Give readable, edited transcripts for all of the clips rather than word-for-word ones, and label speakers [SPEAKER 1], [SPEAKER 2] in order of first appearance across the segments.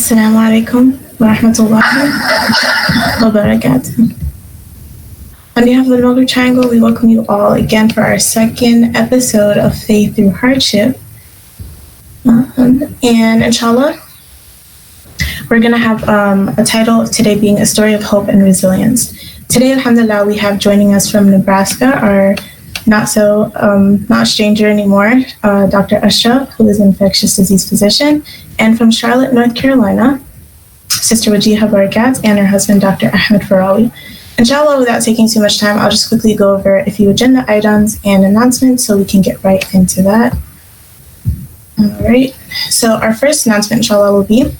[SPEAKER 1] Assalamu alaikum wa rahmatullahi wa barakatuh. On behalf of the AlMaghrib Triangle, we welcome you all again for our second episode of Faith Through Hardship. And inshallah, we're going to have a title of today being A Story of Hope and Resilience. Today, alhamdulillah, we have joining us from Nebraska our not stranger anymore, Dr. Ashraf, who is an infectious disease physician, and from Charlotte, North Carolina, Sister Wajeha Barakat and her husband, Dr. Ahmed Farawi. Inshallah, without taking too much time, I'll just quickly go over a few agenda items and announcements so we can get right into that. All right, so our first announcement, inshallah, will be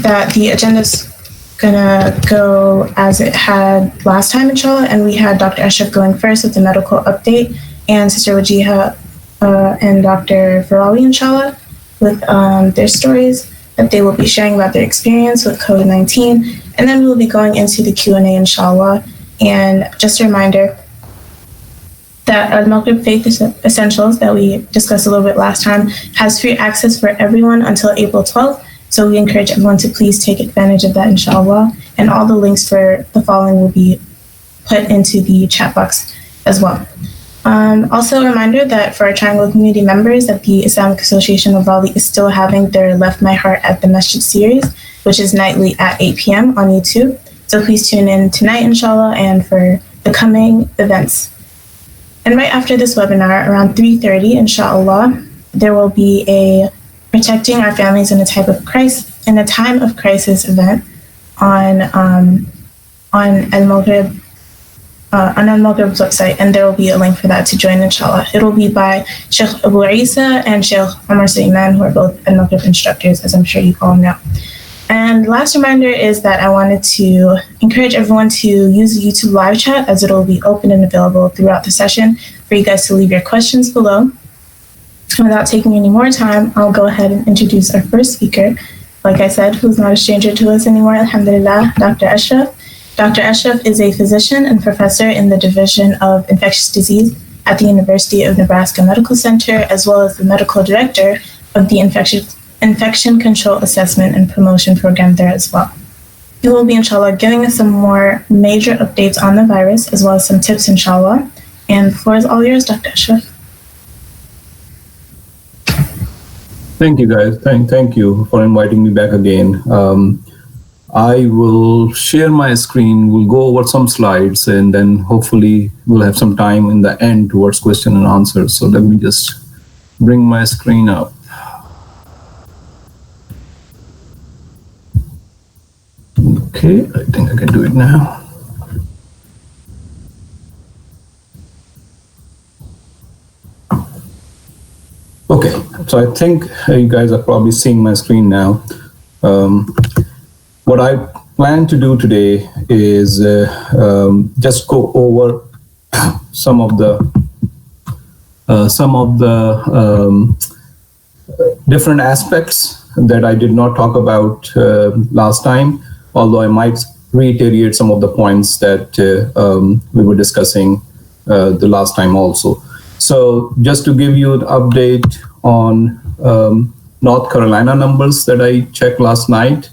[SPEAKER 1] that the agenda's gonna go as it had last time, inshallah, and we had Dr. Ashraf going first with the medical update, and Sister Wajeha and Dr. Farawi, inshallah, with their stories that they will be sharing about their experience with COVID-19, and then we'll be going into the Q&A, inshallah. And just a reminder that AlMaghrib Faith Essentials that we discussed a little bit last time has free access for everyone until April 12th. So we encourage everyone to please take advantage of that, inshallah. And all the links for the following will be put into the chat box as well. Also a reminder that for our Triangle community members that the Islamic Association of Raleigh is still having their Left My Heart at the Masjid series, which is nightly at 8 p.m. on YouTube. So please tune in tonight, inshallah, and for the coming events. And right after this webinar, around 3:30, inshallah, there will be a Protecting Our Families in a Time of Crisis event on AlMaghrib on AlMaghrib's website, and there will be a link for that to join, inshallah. It will be by Sheikh Abu Isa and Sheikh Omar Sulaiman, who are both AlMaghrib instructors, as I'm sure you all know. And last reminder is that I wanted to encourage everyone to use the YouTube live chat, as it will be open and available throughout the session for you guys to leave your questions below. Without taking any more time, I'll go ahead and introduce our first speaker. Like I said, who's not a stranger to us anymore, alhamdulillah, Dr. Ashraf. Dr. Ashraf is a physician and professor in the Division of Infectious Disease at the University of Nebraska Medical Center, as well as the medical director of the Infection Control Assessment and Promotion Program there as well. He will be, inshallah, giving us some more major updates on the virus, as well as some tips, inshallah. And the floor is all yours, Dr. Ashraf.
[SPEAKER 2] Thank you, guys. Thank you for inviting me back again. I will share my screen. We'll go over some slides, and then hopefully we'll have some time in the end towards question and answers. So let me just bring my screen up. Okay, I think I can do it now. Okay, so I think you guys are probably seeing my screen now. What I plan to do today is just go over some of the different aspects that I did not talk about last time, although I might reiterate some of the points that we were discussing the last time also. So just to give you an update on North Carolina numbers that I checked last night.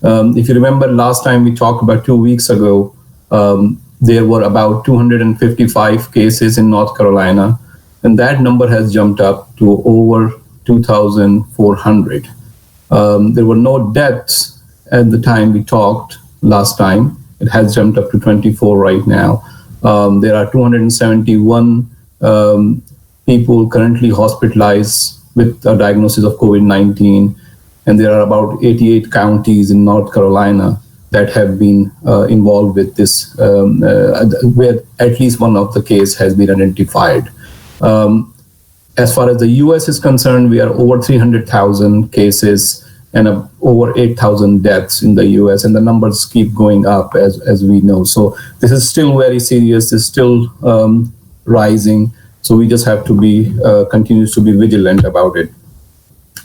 [SPEAKER 2] If you remember last time we talked about 2 weeks ago, there were about 255 cases in North Carolina, and that number has jumped up to over 2,400. There were no deaths at the time we talked last time. It has jumped up to 24 right now. There are 271 people currently hospitalized with a diagnosis of COVID-19, and there are about 88 counties in North Carolina that have been involved with this, where at least one of the case has been identified. As far as the US is concerned, we are over 300,000 cases and over 8,000 deaths in the US, and the numbers keep going up as we know. So this is still very serious, it's still rising. So we just have to be, continues to be vigilant about it.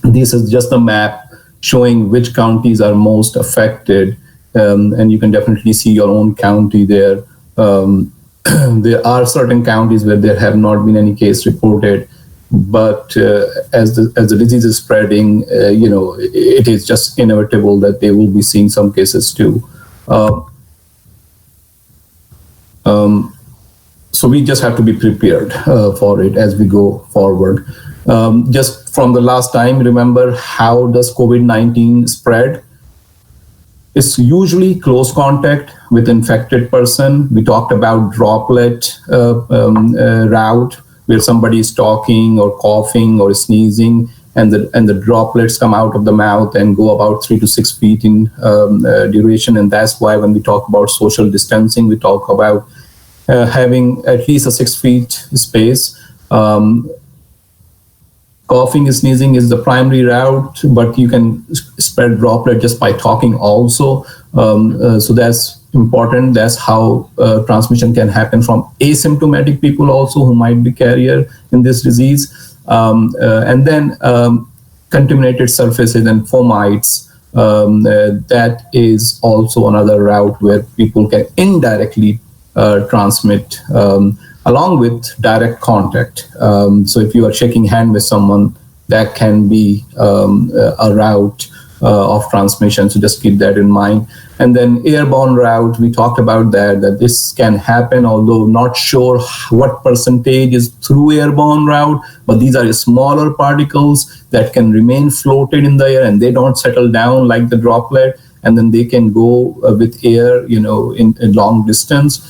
[SPEAKER 2] This is just a map showing which counties are most affected, and you can definitely see your own county there. There are certain counties where there have not been any case reported, but as the disease is spreading, it is just inevitable that they will be seeing some cases too. So we just have to be prepared for it as we go forward. Just from the last time, remember, how does COVID-19 spread? It's usually close contact with infected person. We talked about droplet route, where somebody is talking or coughing or sneezing, and the droplets come out of the mouth and go about 3 to 6 feet in duration. And that's why when we talk about social distancing, we talk about having at least a 6 feet space. Coughing and sneezing is the primary route, but you can spread droplet just by talking also. So that's important. That's how transmission can happen from asymptomatic people also who might be carrier in this disease. And then contaminated surfaces and fomites, that is also another route where people can indirectly transmit along with direct contact. So if you are shaking hand with someone, that can be a route of transmission. So just keep that in mind. And then airborne route, we talked about that this can happen, although not sure what percentage is through airborne route, but these are smaller particles that can remain floated in the air and they don't settle down like the droplet, and then they can go with air, in long distance.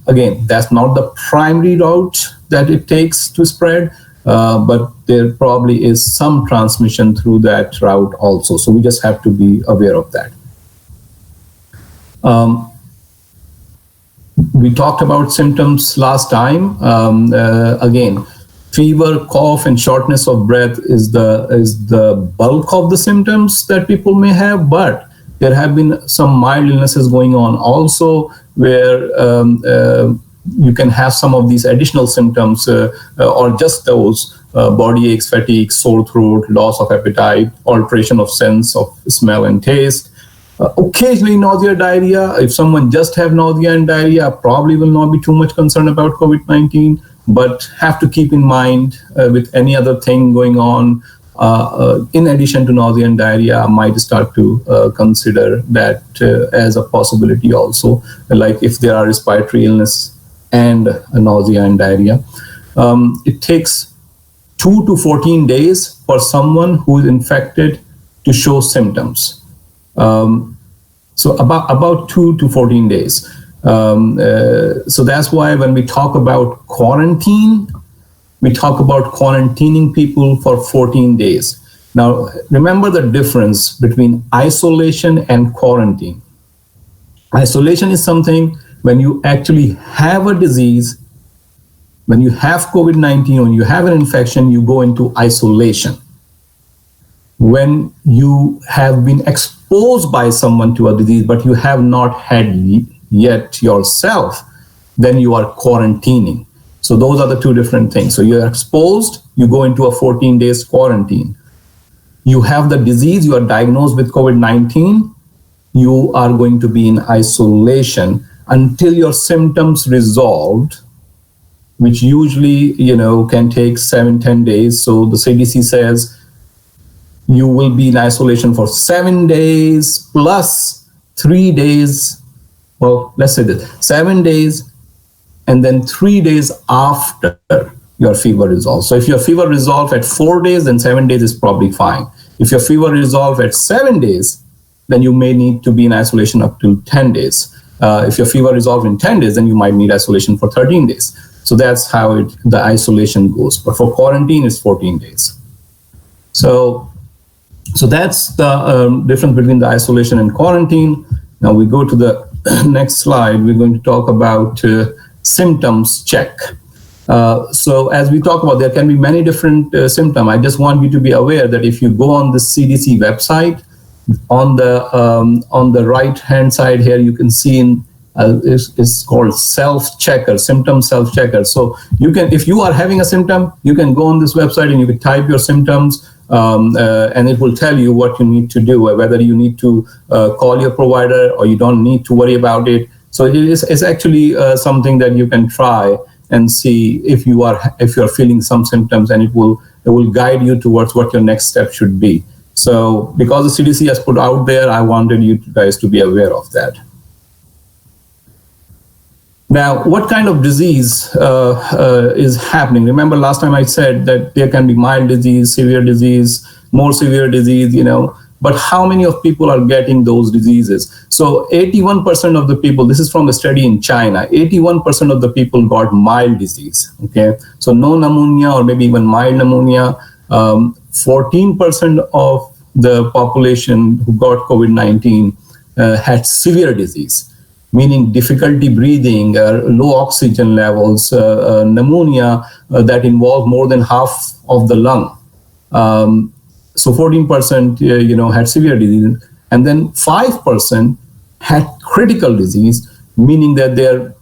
[SPEAKER 2] Again, that's not the primary route that it takes to spread, but there probably is some transmission through that route also. So we just have to be aware of that. We talked about symptoms last time. Again, fever, cough, and shortness of breath is the bulk of the symptoms that people may have, but there have been some mild illnesses going on also, where you can have some of these additional symptoms or just those body aches, fatigue, sore throat, loss of appetite, alteration of sense of smell and taste, occasionally nausea, diarrhea. If someone just have nausea and diarrhea, probably will not be too much concerned about COVID-19, but have to keep in mind with any other thing going on, in addition to nausea and diarrhea, I might start to consider that as a possibility also, like if there are respiratory illness and nausea and diarrhea. It takes 2 to 14 days for someone who is infected to show symptoms. So about 2 to 14 days. So that's why when we talk about quarantine, we talk about quarantining people for 14 days. Now, remember the difference between isolation and quarantine. Isolation is something when you actually have a disease, when you have COVID-19, when you have an infection, you go into isolation. When you have been exposed by someone to a disease, but you have not had yet yourself, then you are quarantining. So those are the two different things. So you're exposed, you go into a 14 days quarantine. You have the disease, you are diagnosed with COVID-19, you are going to be in isolation until your symptoms resolved, which usually, can take 7-10 days. So the CDC says you will be in isolation for 7 days plus 3 days. Well, let's say this, 7 days, and then 3 days after your fever resolves. So if your fever resolves at 4 days, then 7 days is probably fine. If your fever resolves at 7 days, then you may need to be in isolation up to 10 days. If your fever resolves in 10 days, then you might need isolation for 13 days. So that's how the isolation goes. But for quarantine, it's 14 days. So that's the difference between the isolation and quarantine. Now we go to the next slide. We're going to talk about symptoms check. So as we talk about, there can be many different symptoms. I just want you to be aware that if you go on the CDC website, on the right hand side here, you can see it's called self-checker, symptom self-checker. So you can, if you are having a symptom, you can go on this website and you can type your symptoms, and it will tell you what you need to do, whether you need to call your provider or you don't need to worry about it. So it's actually something that you can try and see if you are feeling some symptoms, and it will guide you towards what your next step should be. So because the CDC has put out there, I wanted you guys to be aware of that. Now, what kind of disease is happening? Remember last time I said that there can be mild disease, severe disease, more severe disease, but how many of people are getting those diseases? So 81% of the people, this is from a study in China, 81% of the people got mild disease, okay? So no pneumonia or maybe even mild pneumonia. 14% of the population who got COVID-19 had severe disease, meaning difficulty breathing, low oxygen levels, pneumonia that involved more than half of the lung. So 14%, had severe disease, and then 5% had critical disease, meaning that their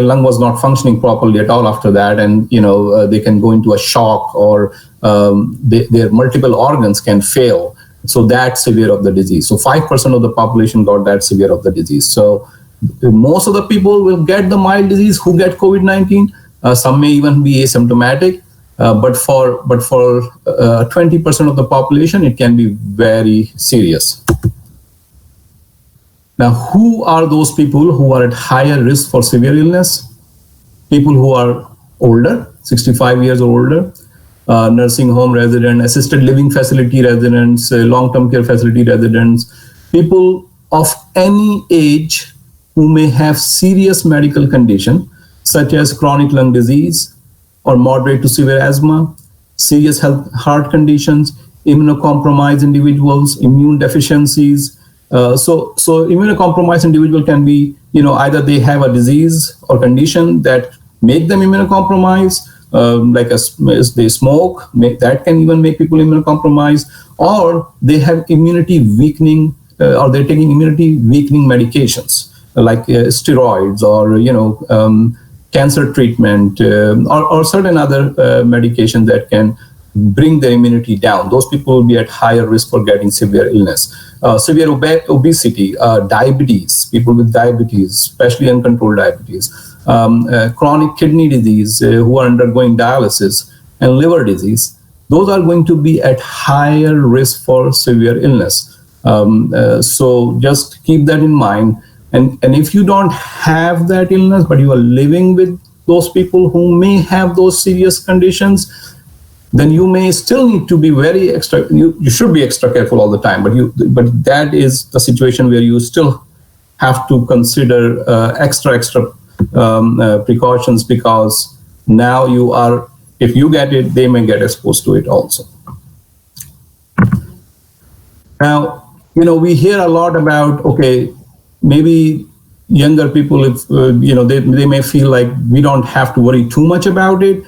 [SPEAKER 2] lung was not functioning properly at all after that, and they can go into a shock, or their multiple organs can fail. So that severe of the disease. So 5% of the population got that severe of the disease. So most of the people will get the mild disease who get COVID-19. Some may even be asymptomatic. But for 20% of the population, it can be very serious. Now, who are those people who are at higher risk for severe illness? People who are older, 65 years or older, nursing home residents, assisted living facility residents, long-term care facility residents, people of any age who may have serious medical condition, such as chronic lung disease, or moderate to severe asthma, serious heart conditions, immunocompromised individuals, immune deficiencies. So immunocompromised individual can be, either they have a disease or condition that make them immunocompromised, like they smoke, that can even make people immunocompromised, or they have immunity weakening, or they're taking immunity weakening medications like steroids, or cancer treatment, or certain other medication that can bring their immunity down. Those people will be at higher risk for getting severe illness. Severe obesity, diabetes, people with diabetes, especially uncontrolled diabetes, chronic kidney disease, who are undergoing dialysis, and liver disease, those are going to be at higher risk for severe illness. So just keep that in mind. And if you don't have that illness, but you are living with those people who may have those serious conditions, then you may still need to be very extra. You should be extra careful all the time. But that is the situation where you still have to consider extra precautions, because now if you get it, they may get exposed to it also. Now, we hear a lot about, maybe younger people, if they may feel like we don't have to worry too much about it.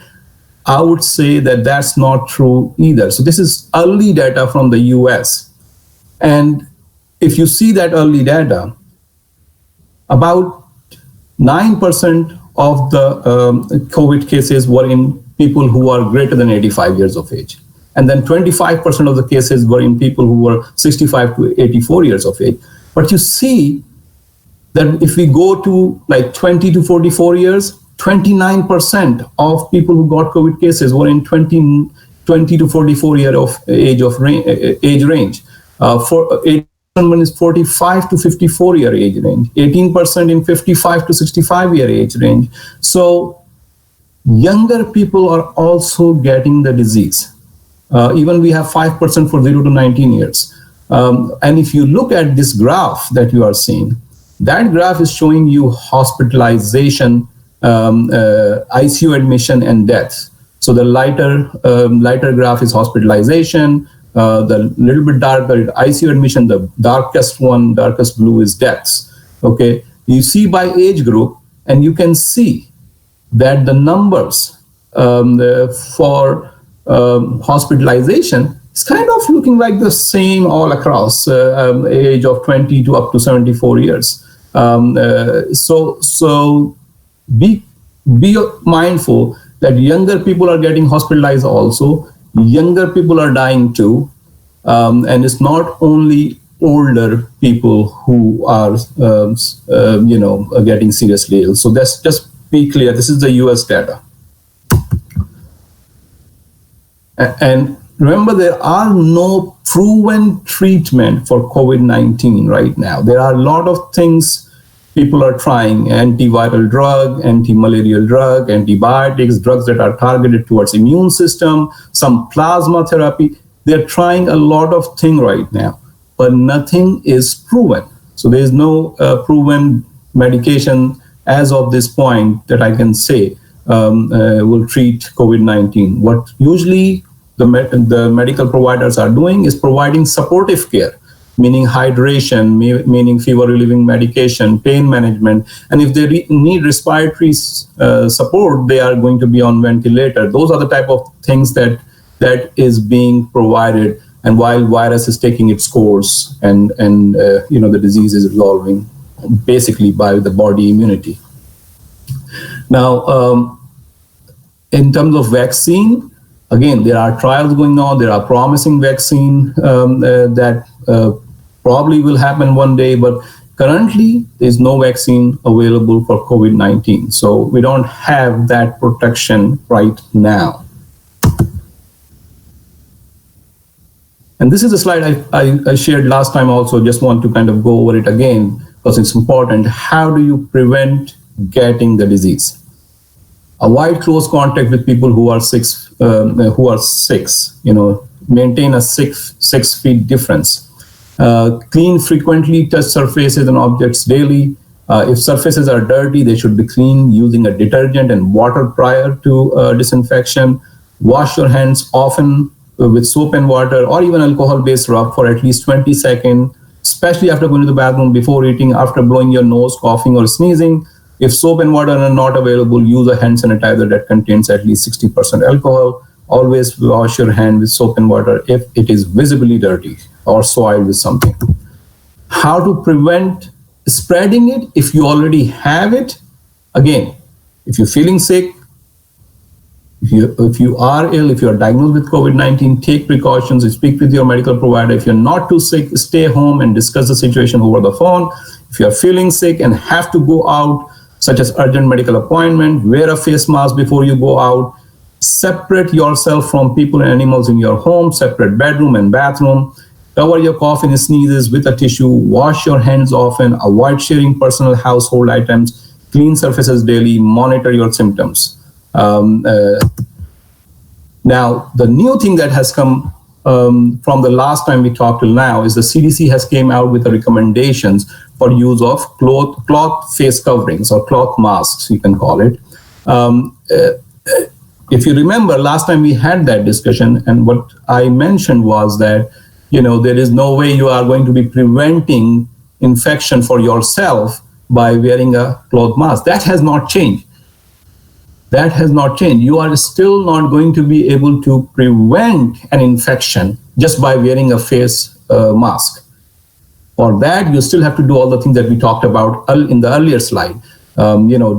[SPEAKER 2] I would say that that's not true either. So this is early data from the US. And if you see that early data, about 9% of the COVID cases were in people who are greater than 85 years of age. And then 25% of the cases were in people who were 65 to 84 years of age. But you see that if we go to like 20 to 44 years, 29% of people who got COVID cases were in 20 to 44 year of age range. For 18% is 45 to 54 year age range. 18% in 55 to 65 year age range. So younger people are also getting the disease. Even we have 5% for 0 to 19 years. And if you look at this graph that you are seeing, that graph is showing you hospitalization, ICU admission, and deaths. So the lighter graph is hospitalization, the little bit darker is ICU admission, the darkest blue is deaths. Okay, you see by age group, and you can see that the numbers for hospitalization is kind of looking like the same all across age of 20 to up to 74 years. So be mindful that younger people are getting hospitalized also. Younger people are dying too. And it's not only older people who are, getting seriously ill. So that's just, be clear, this is the US data. And remember, there are no proven treatment for COVID-19 right now. There are a lot of things people are trying: antiviral drug, anti-malarial drug, antibiotics, drugs that are targeted towards immune system, some plasma therapy. They're trying a lot of things right now, but nothing is proven. So there is no proven medication as of this point that I can say will treat COVID-19. What usually the medical providers are doing is providing supportive care, meaning hydration, meaning fever relieving medication, pain management. And if they need respiratory support, they are going to be on ventilator. Those are the type of things that is being provided. And while virus is taking its course and the disease is resolving basically by the body immunity. Now, in terms of vaccine, again, there are trials going on. There are promising vaccine that probably will happen one day, but currently there's no vaccine available for COVID-19. So we don't have that protection right now. And this is a slide I shared last time also. Just want to kind of go over it again because it's important. How do you prevent getting the disease? Avoid close contact with people who are sick. Maintain a 6 feet difference. Clean frequently, touch surfaces and objects daily. If surfaces are dirty, they should be cleaned using a detergent and water prior to disinfection. Wash your hands often with soap and water or even alcohol-based rub for at least 20 seconds, especially after going to the bathroom, before eating, after blowing your nose, coughing or sneezing. If soap and water are not available, use a hand sanitizer that contains at least 60% alcohol. Always wash your hand with soap and water if it is visibly dirty or soiled with something. How to prevent spreading it if you have it? Again, if you're feeling sick, if you are ill, if you are diagnosed with COVID-19, take precautions, speak with your medical provider. If you're not too sick, stay home and discuss the situation over the phone. If you are feeling sick and have to go out, such as urgent medical appointment, wear a face mask before you go out. Separate yourself from people and animals in your home, separate bedroom and bathroom. Cover your cough and sneezes with a tissue. Wash your hands often. Avoid sharing personal household items. Clean surfaces daily. Monitor your symptoms. Now, the new thing that has come from the last time we talked till now is the CDC has came out with the recommendations for use of cloth face coverings or cloth masks, you can call it. If you remember, last time we had that discussion, and what I mentioned was that, there is no way you are going to be preventing infection for yourself by wearing a cloth mask. That has not changed. That has not changed. You are still not going to be able to prevent an infection just by wearing a face mask. For that, you still have to do all the things that we talked about in the earlier slide.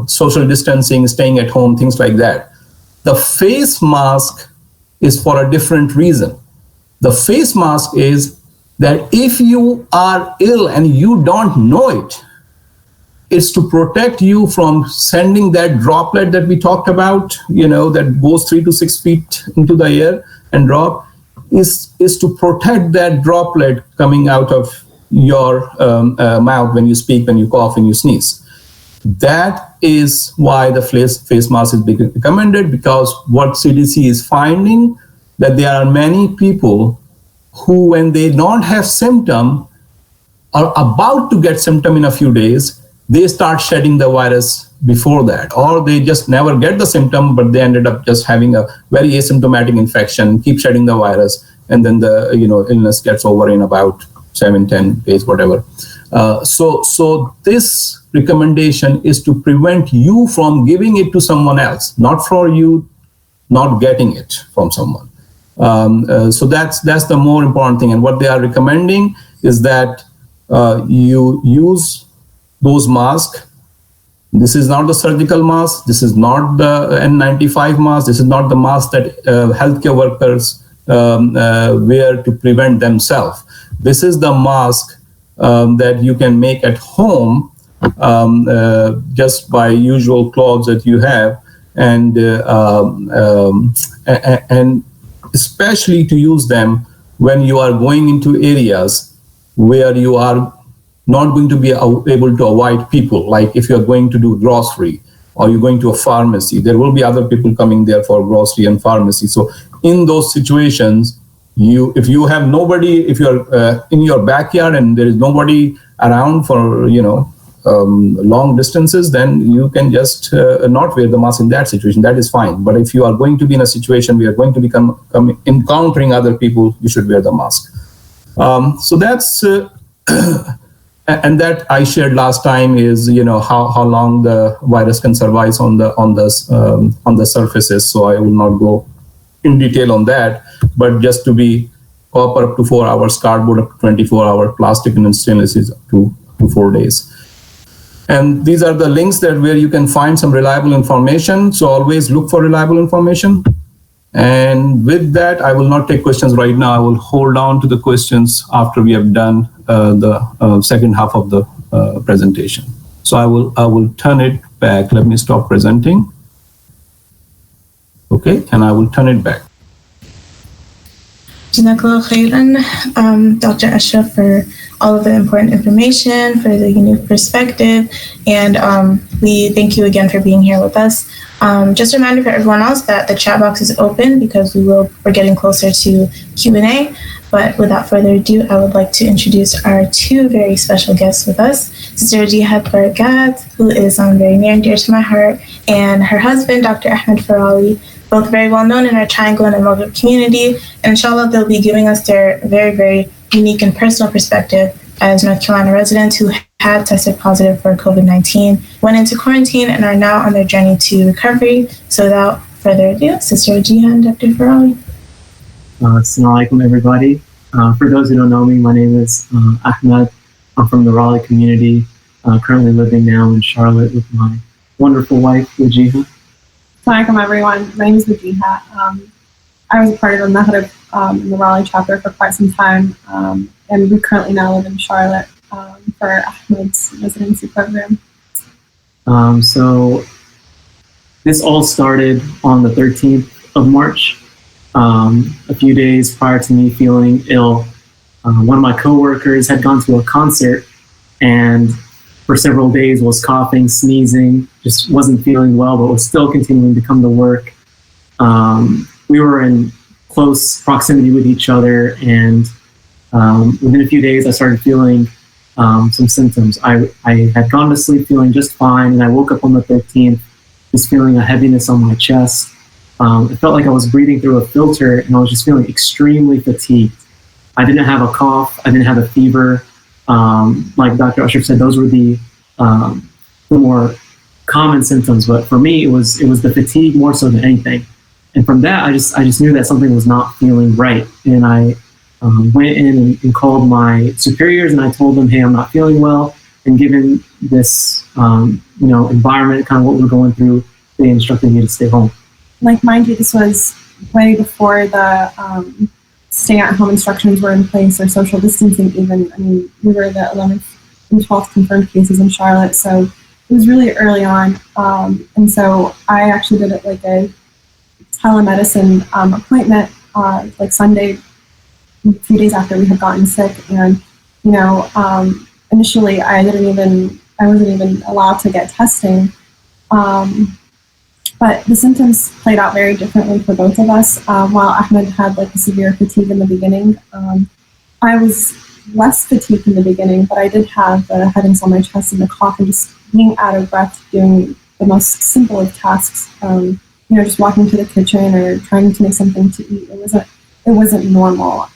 [SPEAKER 2] Social distancing, staying at home, things like that. The face mask is for a different reason. The face mask is that if you are ill and you don't know it, it's to protect you from sending that droplet that we talked about, that goes 3 to 6 feet into the air and drop, is to protect that droplet coming out of your mouth when you speak, when you cough, and you sneeze. That is why the face mask is being recommended, because what CDC is finding that there are many people who, when they don't have symptom, are about to get symptom in a few days, they start shedding the virus before that, or they just never get the symptom, but they ended up just having a very asymptomatic infection, keep shedding the virus, and then the illness gets over in about 7-10 days, whatever. So this recommendation is to prevent you from giving it to someone else, not for you not getting it from someone. So that's the more important thing. And what they are recommending is that you use those masks. This is not the surgical mask. This is not the N95 mask. This is not the mask that healthcare workers wear to prevent themselves. This is the mask that you can make at home just by usual clothes that you have, and especially to use them when you are going into areas where you are not going to be able to avoid people. Like if you're going to do grocery or you're going to a pharmacy, there will be other people coming there for grocery and pharmacy. So in those situations, if you have nobody, if you're in your backyard and there is nobody around for long distances, then you can just not wear the mask in that situation. That is fine. But if you are going to be in a situation where you're going to be encountering other people, you should wear the mask. So that's and that I shared last time is how long the virus can survive on the surfaces. So I will not go in detail on that, but just to be copper up to 4 hours, cardboard up to 24 hours, plastic and stainless is up to 4 days. And these are the links where you can find some reliable information. So always look for reliable information. And with that, I will not take questions right now. I will hold on to the questions after we have done the second half of the presentation. So I will turn it back. Let me stop presenting. Okay, and I will turn it back.
[SPEAKER 1] Jazakallah khairan, Dr. Ashraf, for all of the important information, for the unique perspective, and we thank you again for being here with us. Just a reminder for everyone else that the chat box is open because we're getting closer to Q&A. But without further ado, I would like to introduce our two very special guests with us, Sister Wajeha Barakat, who is very near and dear to my heart, and her husband, Dr. Ahmed Farawi, both very well known in our Triangle and AlMaghrib community. And inshallah, they'll be giving us their very, very unique and personal perspective as North Carolina residents who had tested positive for COVID-19, went into quarantine, and are now on their journey to recovery. So without further ado, Sister Wajeha and Dr. Farawi.
[SPEAKER 3] Assalamu alaikum, everybody. For those who don't know me, my name is Ahmed. I'm from the Raleigh community, currently living now in Charlotte with my wonderful wife, Wajeha.
[SPEAKER 4] Assalamu alaikum, everyone. My name is Wajeha. I was a part of AlMaghrib in the Raleigh chapter for quite some time, and we currently now live in Charlotte for Ahmed's residency program.
[SPEAKER 3] So this all started on the 13th of March. A few days prior to me feeling ill, one of my coworkers had gone to a concert and for several days was coughing, sneezing, just wasn't feeling well, but was still continuing to come to work. We were in close proximity with each other, and within a few days I started feeling some symptoms. I had gone to sleep feeling just fine, and I woke up on the 13th just feeling a heaviness on my chest. It felt like I was breathing through a filter, and I was just feeling extremely fatigued. I didn't have a cough. I didn't have a fever. Like Dr. Ashraf said, those were the more common symptoms. But for me, it was the fatigue more so than anything. And from that, I just knew that something was not feeling right. And I went in and called my superiors, and I told them, hey, I'm not feeling well. And given this environment, kind of what we're going through, they instructed me to stay home.
[SPEAKER 4] Like, mind you, this was way before the stay-at-home instructions were in place, or social distancing even. I mean, we were the 11th and 12th confirmed cases in Charlotte, so it was really early on. And so I actually did it like a telemedicine appointment, like Sunday, a few days after we had gotten sick. And, initially I wasn't even allowed to get testing. But the symptoms played out very differently for both of us. While Ahmed had like a severe fatigue in the beginning, I was less fatigued in the beginning, but I did have the heaviness on my chest and the cough and just being out of breath doing the most simple of tasks. Just walking to the kitchen or trying to make something to eat. It wasn't normal.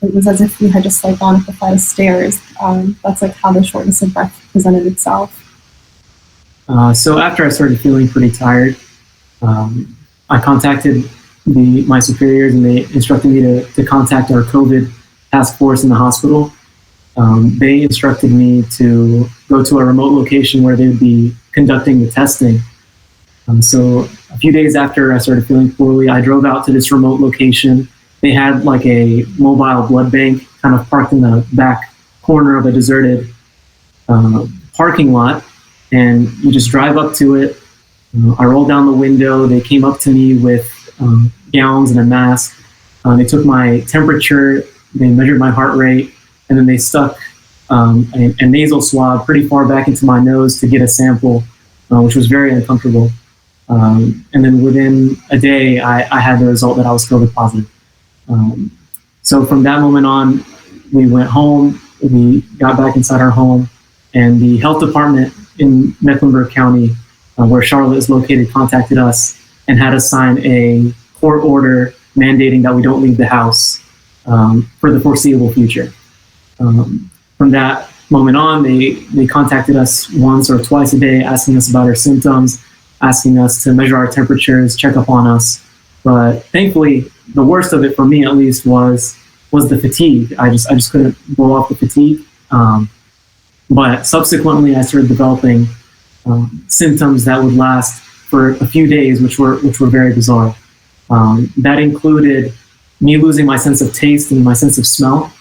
[SPEAKER 4] It was as if we had just like gone up a flight of stairs. That's like how the shortness of breath presented itself.
[SPEAKER 3] So after I started feeling pretty tired, I contacted my superiors, and they instructed me to contact our COVID task force in the hospital. They instructed me to go to a remote location where they would be conducting the testing. So a few days after I started feeling poorly, I drove out to this remote location. They had like a mobile blood bank kind of parked in the back corner of a deserted parking lot, and you just drive up to it. I rolled down the window. They came up to me with gowns and a mask. They took my temperature, they measured my heart rate, and then they stuck a nasal swab pretty far back into my nose to get a sample, which was very uncomfortable. And then within a day, I had the result that I was COVID positive. So from that moment on, we went home, we got back inside our home, and the health department in Mecklenburg County, where Charlotte is located, contacted us and had us sign a court order mandating that we don't leave the house for the foreseeable future. From that moment on, they contacted us once or twice a day, asking us about our symptoms, asking us to measure our temperatures, check up on us. But thankfully, the worst of it for me, at least, was the fatigue. I just couldn't blow off the fatigue. But subsequently, I started developing symptoms that would last for a few days, which were very bizarre. That included me losing my sense of taste and my sense of smell.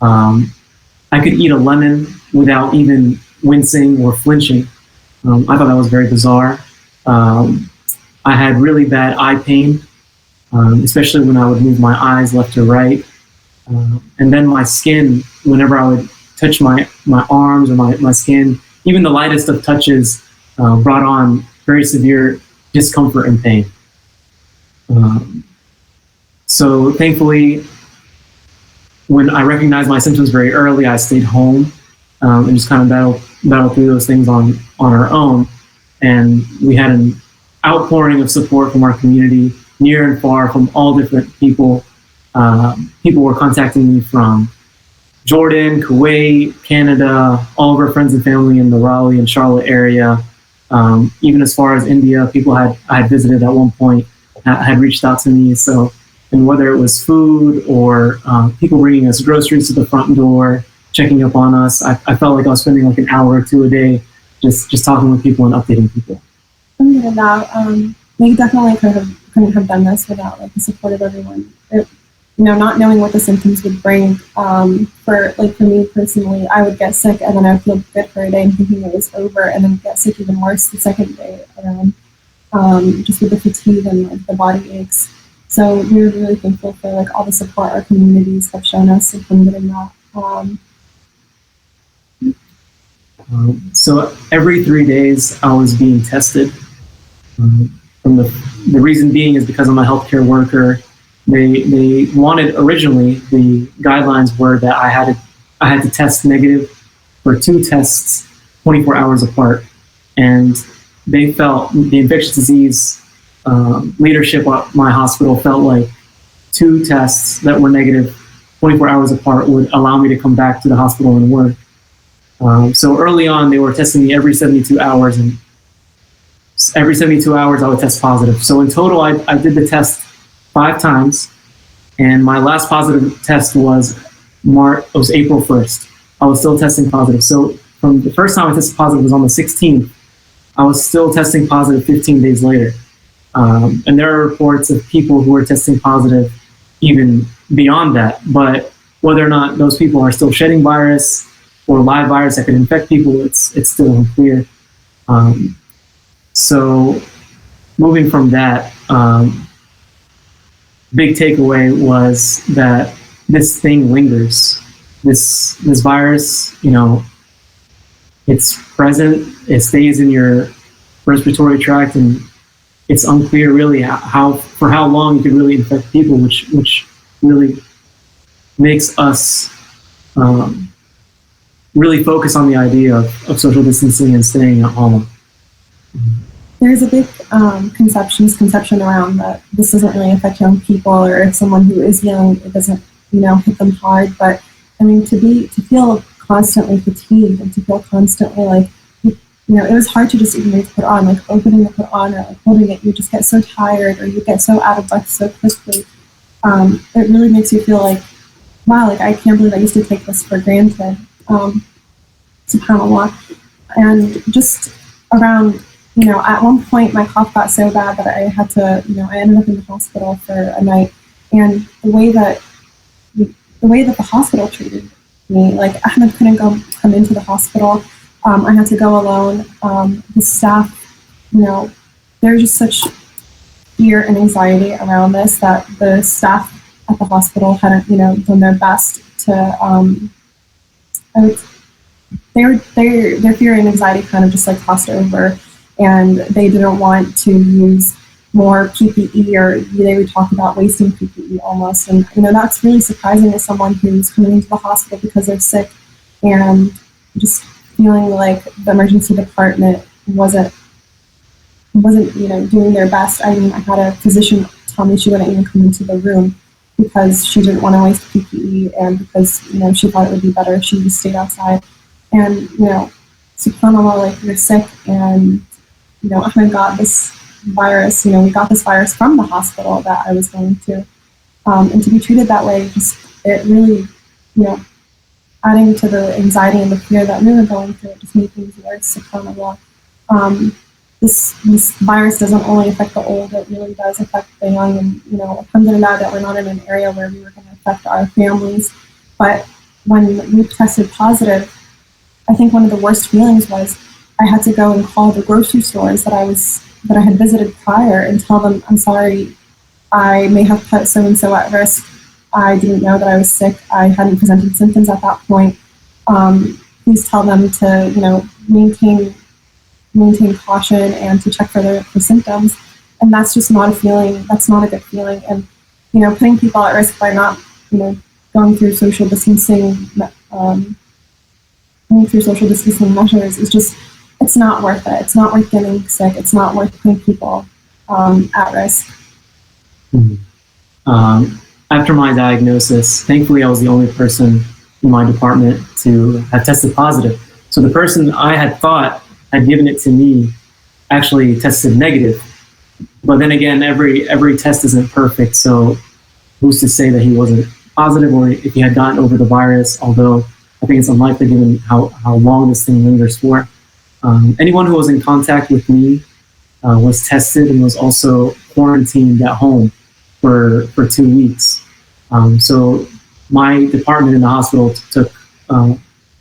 [SPEAKER 3] I could eat a lemon without even wincing or flinching. I thought that was very bizarre. I had really bad eye pain, especially when I would move my eyes left to right. And then my skin, whenever I would touch my arms or my skin, even the lightest of touches brought on very severe discomfort and pain. So thankfully, when I recognized my symptoms very early, I stayed home and just kind of battled through those things on our own. And we had an outpouring of support from our community, near and far, from all different people. People were contacting me from Jordan, Kuwait, Canada, all of our friends and family in the Raleigh and Charlotte area. Even as far as India, people I had visited at one point had reached out to me. So, and whether it was food or people bringing us groceries to the front door, checking up on us, I felt like I was spending like an hour or two a day just talking with people and updating people.
[SPEAKER 4] We definitely couldn't have done this without like the support of everyone. Not knowing what the symptoms would bring. For me personally, I would get sick and then I would feel good for a day and thinking it was over, and then get sick even worse the second day around, just with the fatigue and like the body aches. So we were really thankful for like all the support our communities have shown us in getting that.
[SPEAKER 3] So every 3 days I was being tested. From the reason being is because I'm a healthcare worker. They wanted, originally, the guidelines were that I had to test negative for 2 tests 24 hours apart. And they felt, the infectious disease leadership at my hospital felt like 2 tests that were negative 24 hours apart would allow me to come back to the hospital and work. So early on, they were testing me every 72 hours, and every 72 hours I would test positive. So in total, I did the test 5 times, and my last positive test was April 1st. I was still testing positive. So from the first time I tested positive was on the 16th. I was still testing positive 15 days later. And there are reports of people who are testing positive even beyond that. But whether or not those people are still shedding virus or live virus that could infect people, it's still unclear. So moving from that, big takeaway was that this thing lingers. This virus, it's present. It stays in your respiratory tract, and it's unclear really for how long it could really infect people, which really makes us really focus on the idea of social distancing and staying at home.
[SPEAKER 4] There's a big conception around that this doesn't really affect young people, or if someone who is young, it doesn't, hit them hard. But I mean, to feel constantly fatigued and to feel constantly like, it was hard to just even read the Quran, like opening the Quran or like holding it. You just get so tired, or you get so out of breath so quickly. It really makes you feel like, wow, like I can't believe I used to take this for granted. SubhanAllah. And just around, at one point my cough got so bad that I had to, I ended up in the hospital for a night. And the way that the hospital treated me, like Ahmed couldn't come into the hospital. I had to go alone. The staff, there's just such fear and anxiety around this that the staff at the hospital hadn't, done their best to, their fear and anxiety kind of just like crossed over, and they didn't want to use more PPE, or they would talk about wasting PPE almost. And, that's really surprising as someone who's coming into the hospital because they're sick, and just feeling like the emergency department wasn't doing their best. I mean, I had a physician tell me she wouldn't even come into the room because she didn't want to waste PPE, and because, she thought it would be better if she just stayed outside. And, subhanAllah, like, you're sick, and, Ahmed got this virus, we got this virus from the hospital that I was going to. And to be treated that way, it really, adding to the anxiety and the fear that we were going through, it just made things worse, subhanAllah. This virus doesn't only affect the old, it really does affect the young. And, alhamdulillah that we're not in an area where we were going to affect our families. But when we tested positive, I think one of the worst feelings was I had to go and call the grocery stores that I had visited prior and tell them, I'm sorry, I may have put so-and-so at risk. I didn't know that I was sick. I hadn't presented symptoms at that point. Please tell them to, maintain caution and to check for symptoms. And that's just not a feeling. That's not a good feeling. And, putting people at risk by not, going through social distancing, measures is just, it's not worth it. It's not worth getting sick. It's not worth putting people at risk.
[SPEAKER 3] Mm-hmm. After my diagnosis, thankfully I was the only person in my department to have tested positive. So the person I had thought had given it to me actually tested negative. But then again, every test isn't perfect. So who's to say that he wasn't positive, or if he had gotten over the virus, although I think it's unlikely given how long this thing lingers for. Anyone who was in contact with me was tested and was also quarantined at home for 2 weeks. So my department in the hospital took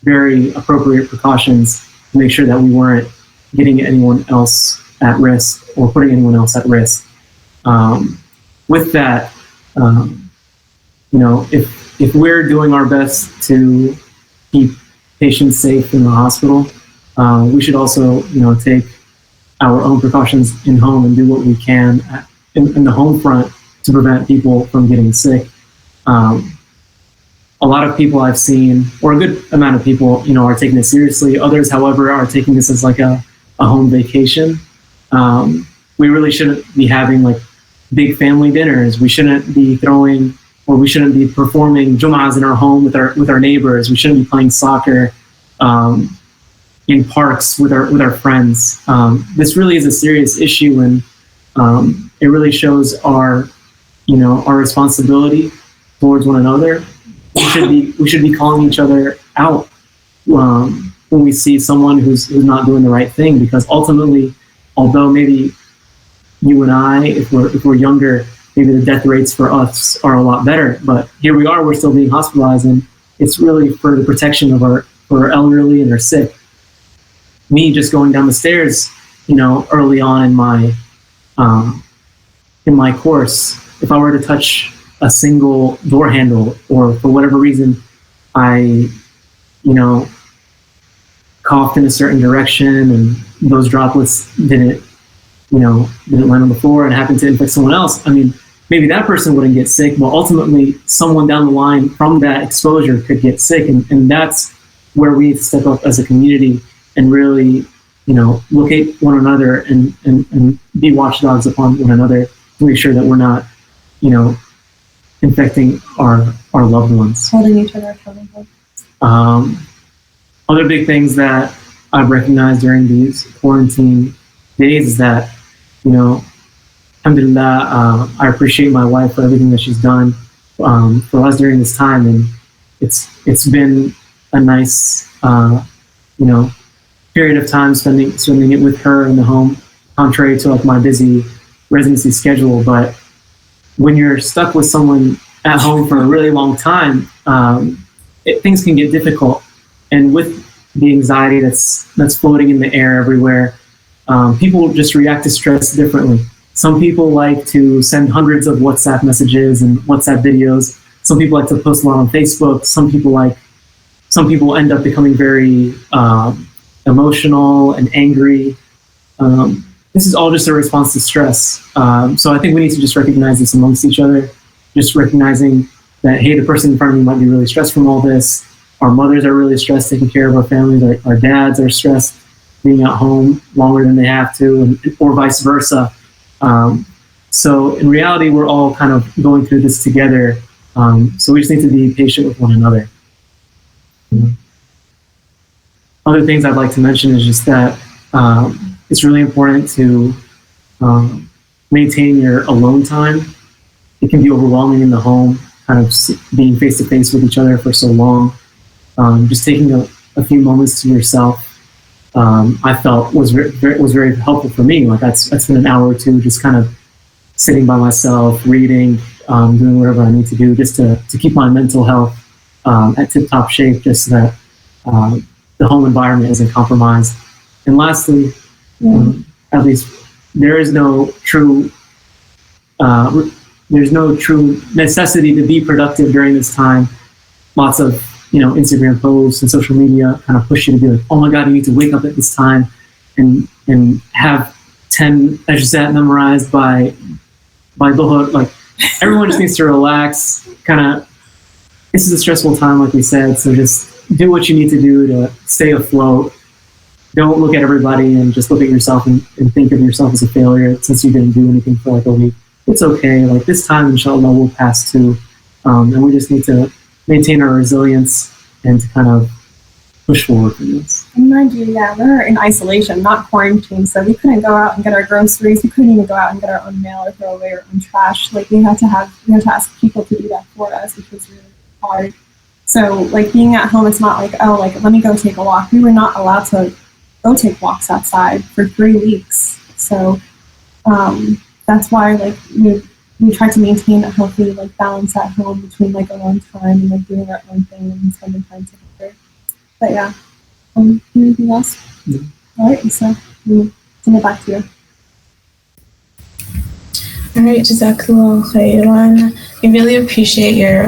[SPEAKER 3] very appropriate precautions to make sure that we weren't getting anyone else at risk or putting anyone else at risk. With that, if we're doing our best to keep patients safe in the hospital, we should also, take our own precautions in home and do what we can in the home front to prevent people from getting sick. A lot of people I've seen, or a good amount of people, are taking this seriously. Others, however, are taking this as like a home vacation. We really shouldn't be having like big family dinners. We shouldn't be we shouldn't be performing Jum'ahs in our home with our neighbors. We shouldn't be playing soccer in parks with our friends. This really is a serious issue, and it really shows our responsibility towards one another. We should be calling each other out when we see someone who's not doing the right thing, because ultimately, although maybe you and I, if we're younger, maybe the death rates for us are a lot better, but here we are, we're still being hospitalized, and it's really for the protection of our elderly and our sick. Me just going down the stairs, early on in my course, if I were to touch a single door handle, or for whatever reason I coughed in a certain direction and those droplets didn't land on the floor and happened to infect someone else, I mean, maybe that person wouldn't get sick, but ultimately someone down the line from that exposure could get sick. And that's where we need to step up as a community and really, look at one another and be watchdogs upon one another to make sure that we're not, infecting our loved ones.
[SPEAKER 4] Holding each other accountable.
[SPEAKER 3] Other big things that I've recognized during these quarantine days is that, alhamdulillah, I appreciate my wife for everything that she's done for us during this time, and it's been a nice period of time spending it with her in the home, contrary to like my busy residency schedule. But when you're stuck with someone at home for a really long time, things can get difficult. And with the anxiety that's floating in the air everywhere. People just react to stress differently. Some people like to send hundreds of WhatsApp messages and WhatsApp videos. Some people like to post a lot on Facebook. Some people end up becoming very emotional and angry. This is all just a response to stress. So I think we need to just recognize this amongst each other, just recognizing that, hey, the person in front of me might be really stressed from all this. Our mothers are really stressed taking care of our families. Our dads are stressed being at home longer than they have to, or vice versa. So in reality, we're all kind of going through this together. So we just need to be patient with one another. Other things I'd like to mention is just that it's really important to maintain your alone time. It can be overwhelming in the home, kind of being face to face with each other for so long. Just taking a few moments to yourself, I felt was very helpful for me. Like that's been an hour or two, just kind of sitting by myself, reading, doing whatever I need to do, just to keep my mental health at tip-top shape, just so that the home environment isn't compromised. And lastly, at least there is no true necessity to be productive during this time. Lots of Instagram posts and social media kind of push you to be like, oh my God, you need to wake up at this time and have 10 ajzat memorized by Dhuhr. Like everyone just needs to relax. This is a stressful time, like we said, so just do what you need to do to stay afloat. Don't look at everybody and just look at yourself and think of yourself as a failure since you didn't do anything for like a week. It's okay. Like this time, inshallah, will pass too. And we just need to maintain our resilience and to kind of push forward from this.
[SPEAKER 4] And mind you, we were in isolation, not quarantine, so we couldn't go out and get our groceries. We couldn't even go out and get our own mail or throw away our own trash. Like we had to ask people to do that for us, which was really hard. So like being at home, it's not like, oh, like let me go take a walk. We were not allowed to go take walks outside for 3 weeks. So that's why like we try to maintain a healthy like balance at home between like alone time and like doing our own thing and spending time together. But yeah, anything else?
[SPEAKER 3] Yeah.
[SPEAKER 4] All right, so we'll send it back to you.
[SPEAKER 1] All right, Jazakallah khairan. We really appreciate your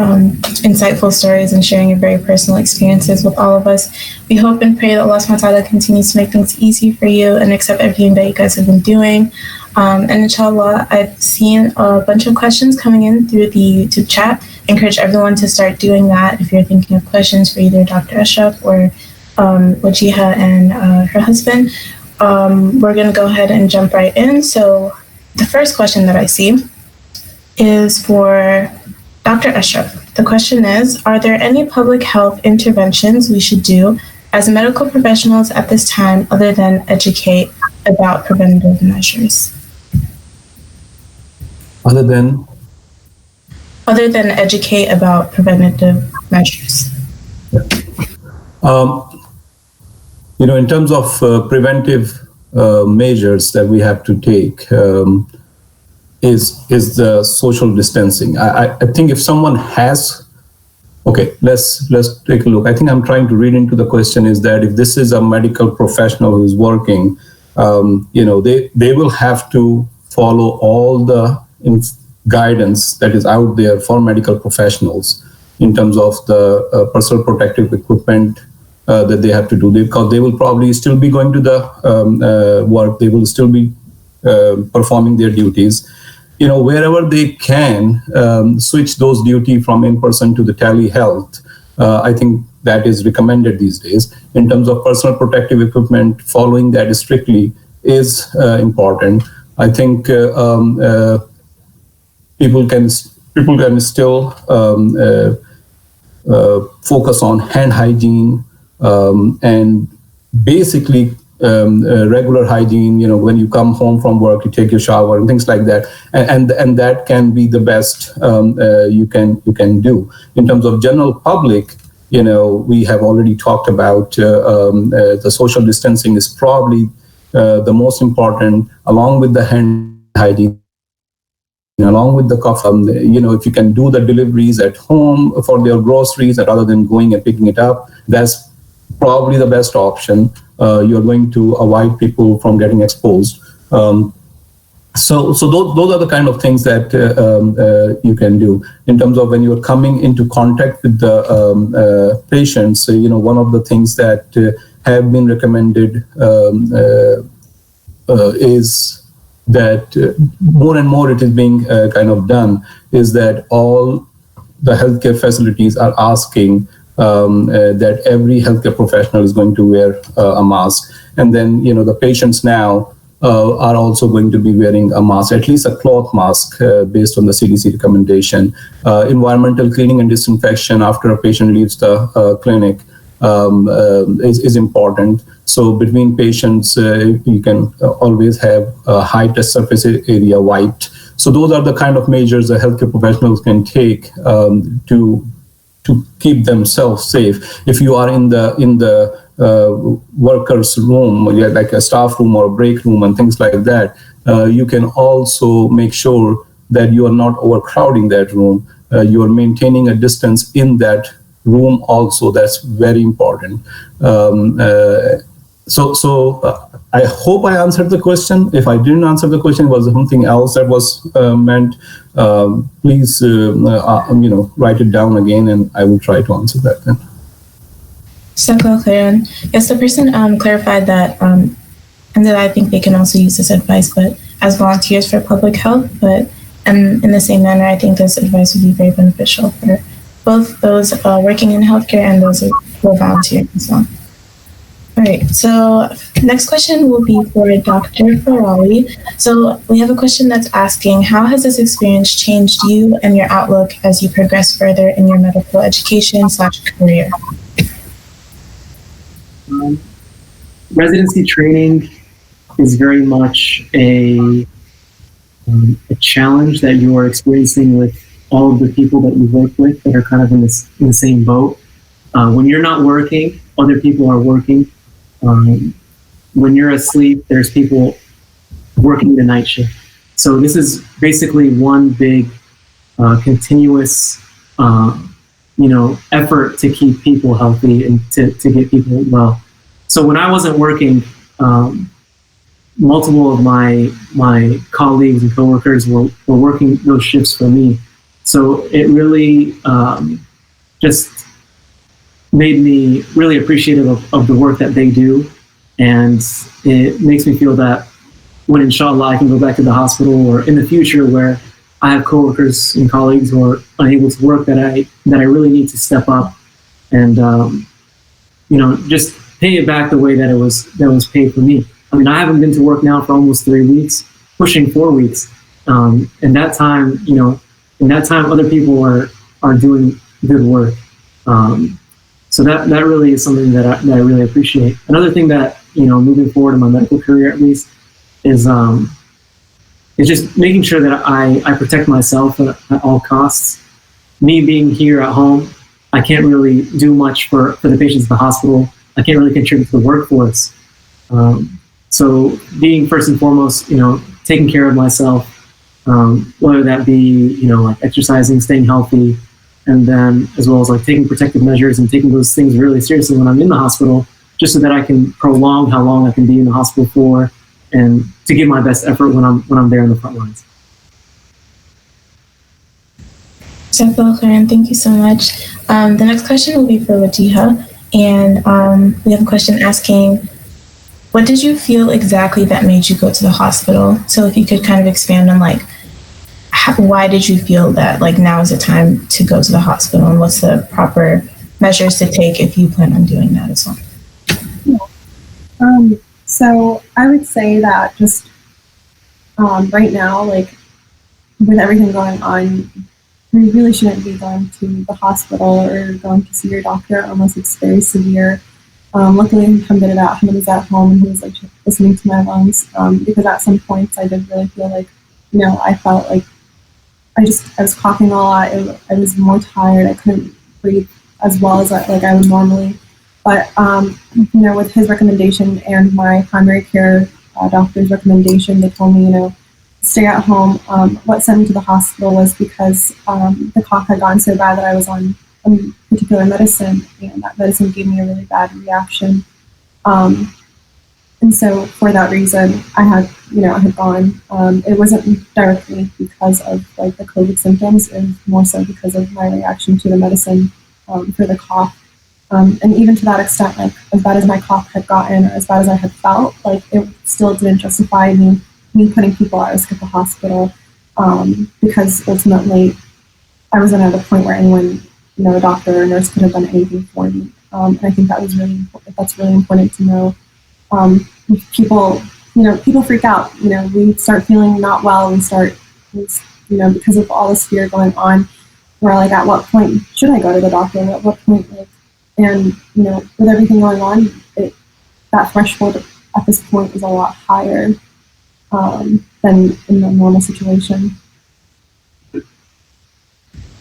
[SPEAKER 1] insightful stories and sharing your very personal experiences with all of us. We hope and pray that Allah subhanahu wa ta'ala continues to make things easy for you and accept everything that you guys have been doing. And inshallah, I've seen a bunch of questions coming in through the YouTube chat. I encourage everyone to start doing that if you're thinking of questions for either Dr. Ashraf or Wajeha and her husband. We're going to go ahead and jump right in. So the first question that I see is for Dr. Ashraf. The question is, are there any public health interventions we should do as medical professionals at this time other than educate about preventative measures? Other than educate about preventative measures.
[SPEAKER 2] In terms of preventive measures that we have to take is the social distancing. I think if someone has, let's take a look. I think I'm trying to read into the question is that if this is a medical professional who's working, they will have to follow all the guidance that is out there for medical professionals in terms of the personal protective equipment that they have to do, because they will probably still be going to the work. They will still be performing their duties. Wherever they can switch those duty from in-person to the telehealth. I think that is recommended these days. In terms of personal protective equipment, following that strictly is important. I think people can still focus on hand hygiene and basically regular hygiene. When you come home from work, you take your shower and things like that, and that can be the best you can do. In terms of general public, we have already talked about the social distancing is probably the most important, along with the hand hygiene, along with the cough. If you can do the deliveries at home for their groceries rather than going and picking it up, that's probably the best option. You're going to avoid people from getting exposed. So those are the kind of things that you can do in terms of when you're coming into contact with the patients. One of the things that have been recommended is that more and more it is being kind of done, is that all the healthcare facilities are asking that every healthcare professional is going to wear a mask. And then, the patients now are also going to be wearing a mask, at least a cloth mask, based on the CDC recommendation. Environmental cleaning and disinfection after a patient leaves the clinic is important. So between patients, you can always have a high test surface area wiped. So those are the kind of measures that healthcare professionals can take to keep themselves safe. If you are in the workers' room, like a staff room or a break room and things like that, you can also make sure that you are not overcrowding that room. You are maintaining a distance in that room also. That's very important. So I hope I answered the question. If I didn't answer the question, was something else that was meant, please write it down again, and I will try to answer that then.
[SPEAKER 1] Yes, the person clarified that, and that I think they can also use this advice, but as volunteers for public health. But in the same manner, I think this advice would be very beneficial for both those working in healthcare and those who are volunteering as well. All right, so next question will be for Dr. Farawi. So we have a question that's asking, how has this experience changed you and your outlook as you progress further in your medical education/career?
[SPEAKER 3] Residency training is very much a challenge that you are experiencing with all of the people that you work with that are kind of in the same boat. When you're not working, other people are working. When you're asleep, there's people working the night shift. So this is basically one big continuous effort to keep people healthy and to get people well. So when I wasn't working, multiple of my colleagues and coworkers were working those shifts for me. So it really just made me really appreciative of the work that they do. And it makes me feel that when inshallah I can go back to the hospital, or in the future where I have coworkers and colleagues who are unable to work, that I really need to step up and just pay it back the way that it was paid for me. I mean, I haven't been to work now for almost 3 weeks, pushing 4 weeks. In that time, other people are doing good work. So that really is something that I really appreciate. Another thing that, moving forward in my medical career at least, is just making sure that I protect myself at all costs. Me being here at home, I can't really do much for the patients at the hospital. I can't really contribute to the workforce. So being first and foremost, taking care of myself, whether that be, like exercising, staying healthy, and then as well as like taking protective measures and taking those things really seriously when I'm in the hospital, just so that I can prolong how long I can be in the hospital for, and to give my best effort when I'm there in the front lines.
[SPEAKER 1] Thank you so much. The next question will be for Wajeha, and we have a question asking, what did you feel exactly that made you go to the hospital? So if you could kind of expand on why did you feel that now is the time to go to the hospital, and what's the proper measures to take if you plan on doing that as well?
[SPEAKER 4] Yeah. So I would say that just right now, with everything going on, you really shouldn't be going to the hospital or going to see your doctor unless it's very severe. Luckily, Ahmed was at home and he was listening to my lungs, because at some points I did really feel I felt I was coughing a lot. I was more tired. I couldn't breathe as well as I would normally. But with his recommendation and my primary care doctor's recommendation, they told me stay at home. What sent me to the hospital was because the cough had gotten so bad that I was on particular medicine, and that medicine gave me a really bad reaction. And so for that reason, I had gone. It wasn't directly because of like the COVID symptoms. It was more so because of my reaction to the medicine for the cough. And even to that extent, like as bad as my cough had gotten, or as bad as I had felt, like it still didn't justify me putting people at risk at the hospital, because ultimately I wasn't at a point where anyone, a doctor or a nurse could have done anything for me. And I think that's really important to know. People freak out. We start feeling not well. We start, because of all this fear going on. We're like, at what point should I go to the doctor? At what point, and with everything going on, that threshold at this point is a lot higher than in the normal situation.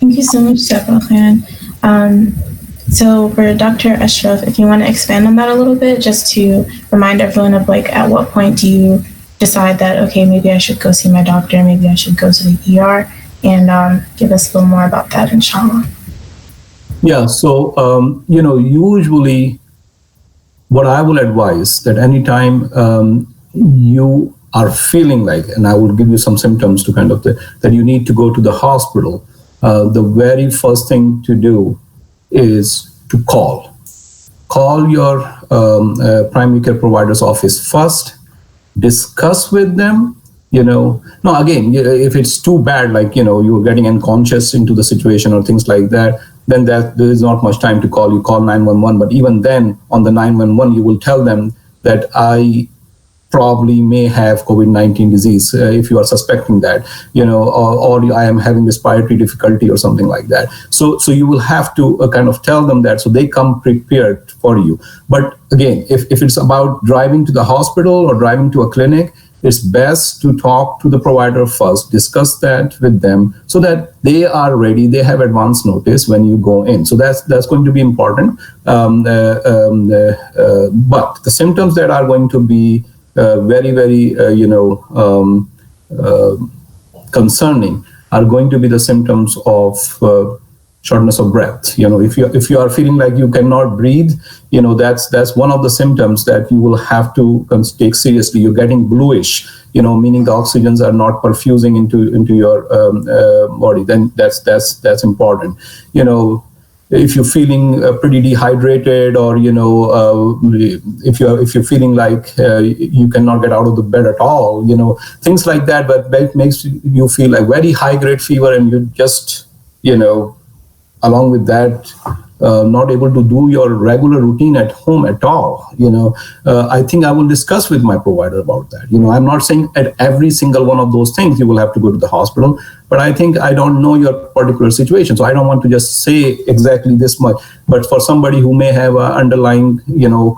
[SPEAKER 1] Thank you so much, Dr. Khan. So for Dr. Ashraf, if you want to expand on that a little bit, just to remind everyone of like, at what point do you decide that, okay, maybe I should go see my doctor, maybe I should go to the ER, and give us a little more about that, inshallah.
[SPEAKER 2] Yeah, so, usually what I will advise that anytime you are feeling like, and I will give you some symptoms to kind of, that you need to go to the hospital, the very first thing to do is to call your primary care provider's office first, discuss with them, no, again, if it's too bad, like, you're getting unconscious into the situation or things like that, then there is not much time to call. You call 911, but even then on the 911, you will tell them that I probably may have COVID-19 disease, if you are suspecting that, or I am having respiratory difficulty or something like that. So you will have to kind of tell them that, so they come prepared for you. But again, if it's about driving to the hospital or driving to a clinic, it's best to talk to the provider first, discuss that with them so that they are ready, they have advance notice when you go in. So that's going to be important. But the symptoms that are going to be very, very, concerning are going to be the symptoms of shortness of breath. If you are feeling like you cannot breathe, that's one of the symptoms that you will have to take seriously. You're getting bluish, meaning the oxygens are not perfusing into your body. Then that's important. If you're feeling pretty dehydrated, or if you're feeling like you cannot get out of the bed at all, things like that, but that makes you feel like very high grade fever, and you just along with that not able to do your regular routine at home at all, I think I will discuss with my provider about that. I'm not saying at every single one of those things you will have to go to the hospital, but I think I don't know your particular situation, so I don't want to just say exactly this much. But for somebody who may have an underlying,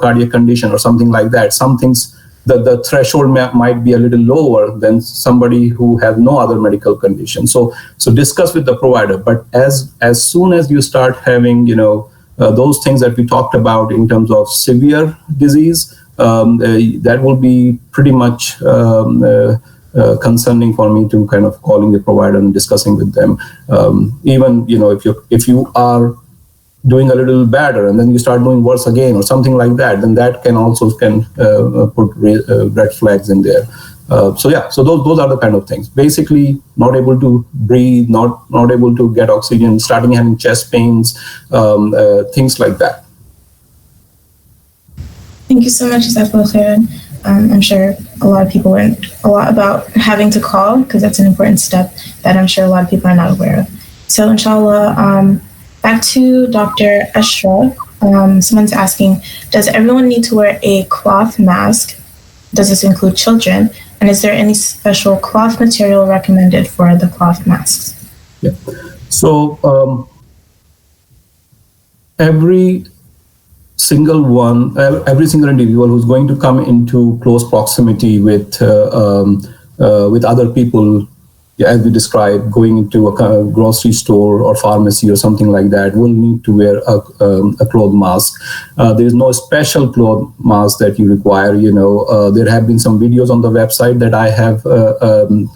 [SPEAKER 2] cardiac condition or something like that, some things, the threshold might be a little lower than somebody who has no other medical condition. So discuss with the provider. But as soon as you start having, those things that we talked about in terms of severe disease, that will be pretty much concerning for me to kind of calling the provider and discussing with them. Even, if you are doing a little better and then you start doing worse again or something like that, then that can also put red flags in there. So those are the kind of things. Basically, not able to breathe, not able to get oxygen, starting having chest pains, things like that.
[SPEAKER 1] Thank you so much, Jazakallah Khairan. I'm sure a lot of people learned a lot about having to call, because that's an important step that I'm sure a lot of people are not aware of. So inshallah, back to Dr. Ashraf. Someone's asking, does everyone need to wear a cloth mask? Does this include children? And is there any special cloth material recommended for the cloth masks?
[SPEAKER 2] Yeah. So every single individual who's going to come into close proximity with other people as we described, going into a grocery store or pharmacy or something like that, will need to wear a cloth mask. There is no special cloth mask that you require. There have been some videos on the website that I have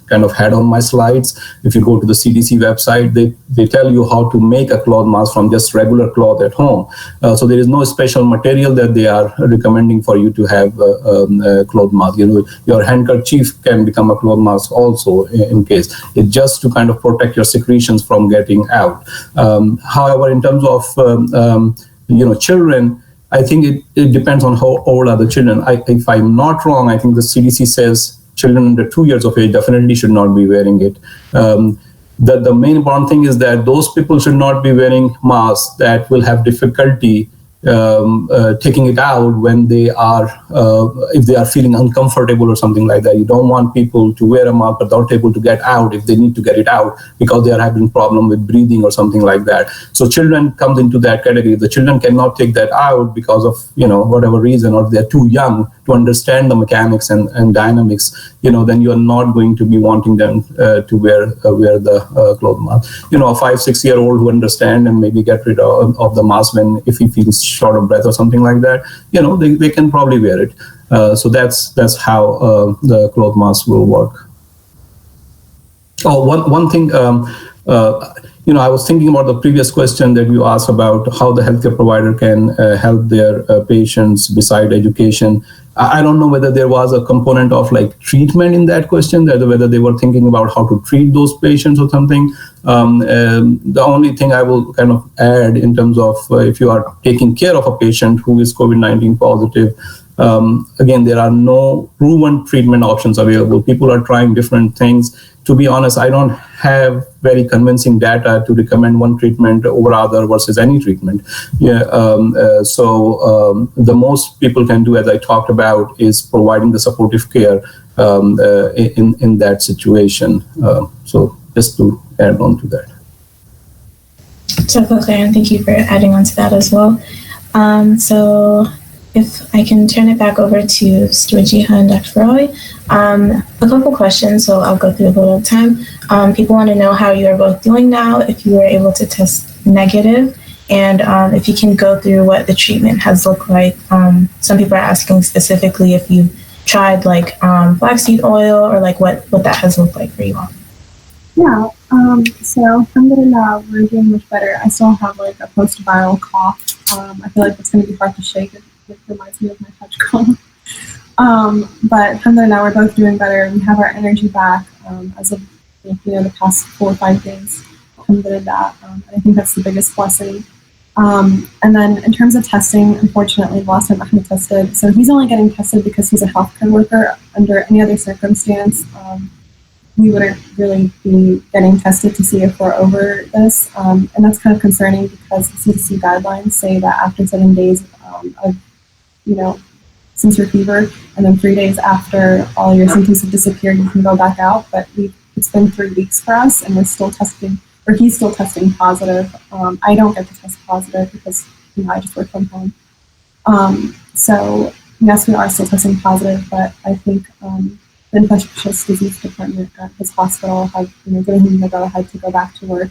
[SPEAKER 2] kind of had on my slides. If you go to the CDC website, they tell you how to make a cloth mask from just regular cloth at home. So there is no special material that they are recommending for you to have a cloth mask. Your handkerchief can become a cloth mask also in case. It's just to kind of protect your secretions from getting out. However, in terms of children, I think it depends on how old are the children. If I'm not wrong, I think the CDC says children under 2 years of age definitely should not be wearing it. The main important thing is that those people should not be wearing masks that will have difficulty taking it out when they are, if they are feeling uncomfortable or something like that. You don't want people to wear a mask but not able to get out if they need to get it out because they are having problem with breathing or something like that. So children comes into that category. The children cannot take that out because of whatever reason, or they're too young to understand the mechanics and dynamics. Then you are not going to be wanting them to wear the cloth mask. A 5-6 year old who understand and maybe get rid of the mask if he feels short of breath or something like that, they can probably wear it. So that's how the cloth mask will work. Oh, one thing, I was thinking about the previous question that you asked about how the healthcare provider can help their patients beside education. I don't know whether there was a component of treatment in that question, whether they were thinking about how to treat those patients or something. The only thing I will kind of add in terms of if you are taking care of a patient who is COVID-19 positive, again, there are no proven treatment options available. People are trying different things. To be honest, I don't have very convincing data to recommend one treatment over other versus any treatment. So the most people can do, as I talked about, is providing the supportive care in that situation. So just to add on to that.
[SPEAKER 1] So clear, and thank you for adding on to that as well. So if I can turn it back over to Sister Wajeha and Dr. Farawi. A couple questions, so I'll go through a little time. People want to know how you are both doing now, if you were able to test negative, and if you can go through what the treatment has looked like. Some people are asking specifically if you've tried flaxseed oil or what that has looked like for you all.
[SPEAKER 4] Yeah, so alhamdulillah, we're doing much better. I still have a post-viral cough. I feel like it's going to be hard to shake. It reminds me of my touch cough. But alhamdulillah, we're both doing better. We have our energy back as of the past 4 or 5 days. Alhamdulillah, and I think that's the biggest blessing. And then in terms of testing, unfortunately, the last time Ahmed tested, so he's only getting tested because he's a healthcare worker. Under any other circumstance, we wouldn't really be getting tested to see if we're over this. And that's kind of concerning because the CDC guidelines say that after 7 days of, since your fever, and then 3 days after all your symptoms have disappeared, you can go back out. But it's been 3 weeks for us, and we're still testing, or he's still testing positive. I don't get to test positive because I just work from home. So yes, we are still testing positive, but I think the infectious disease department at his hospital have given him the go-ahead to go back to work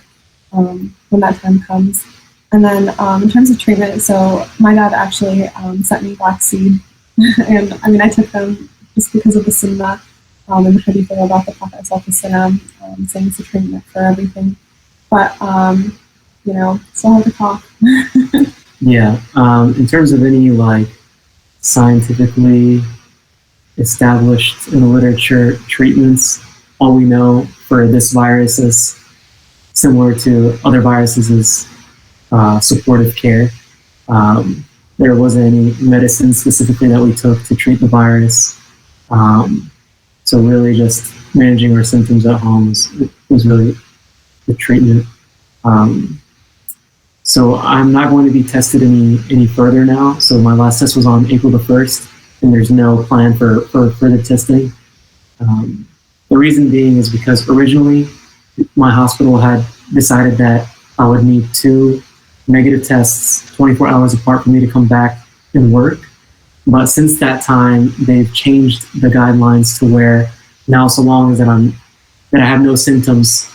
[SPEAKER 4] when that time comes. And then in terms of treatment, so my dad actually sent me flaxseed. And I took them just because of the sunnah and the hadith about the Prophet saying it's a treatment for everything. But, still have the cough.
[SPEAKER 3] Yeah. In terms of any scientifically established in the literature treatments, all we know for this virus is similar to other viruses is supportive care. There wasn't any medicine specifically that we took to treat the virus. So really just managing our symptoms at home was really the treatment. So I'm not going to be tested any further now. So my last test was on April the 1st, and there's no plan for further testing. The reason being is because originally my hospital had decided that I would need 2 negative tests 24 hours apart for me to come back and work. But since that time, they've changed the guidelines to where now, so long as that I'm that I have no symptoms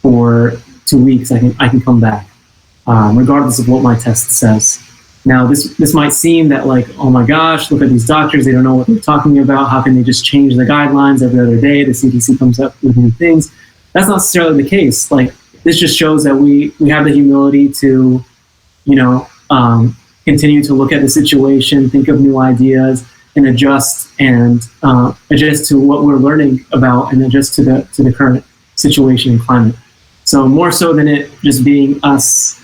[SPEAKER 3] for 2 weeks, I can come back, regardless of what my test says. Now, this might seem that like, oh my gosh, look at these doctors, they don't know what they're talking about. How can they just change the guidelines every other day? The CDC comes up with new things. That's not necessarily the case. Like, this just shows that we have the humility to, continue to look at the situation, think of new ideas, and adjust to what we're learning about, and adjust to the current situation and climate. So more so than it just being us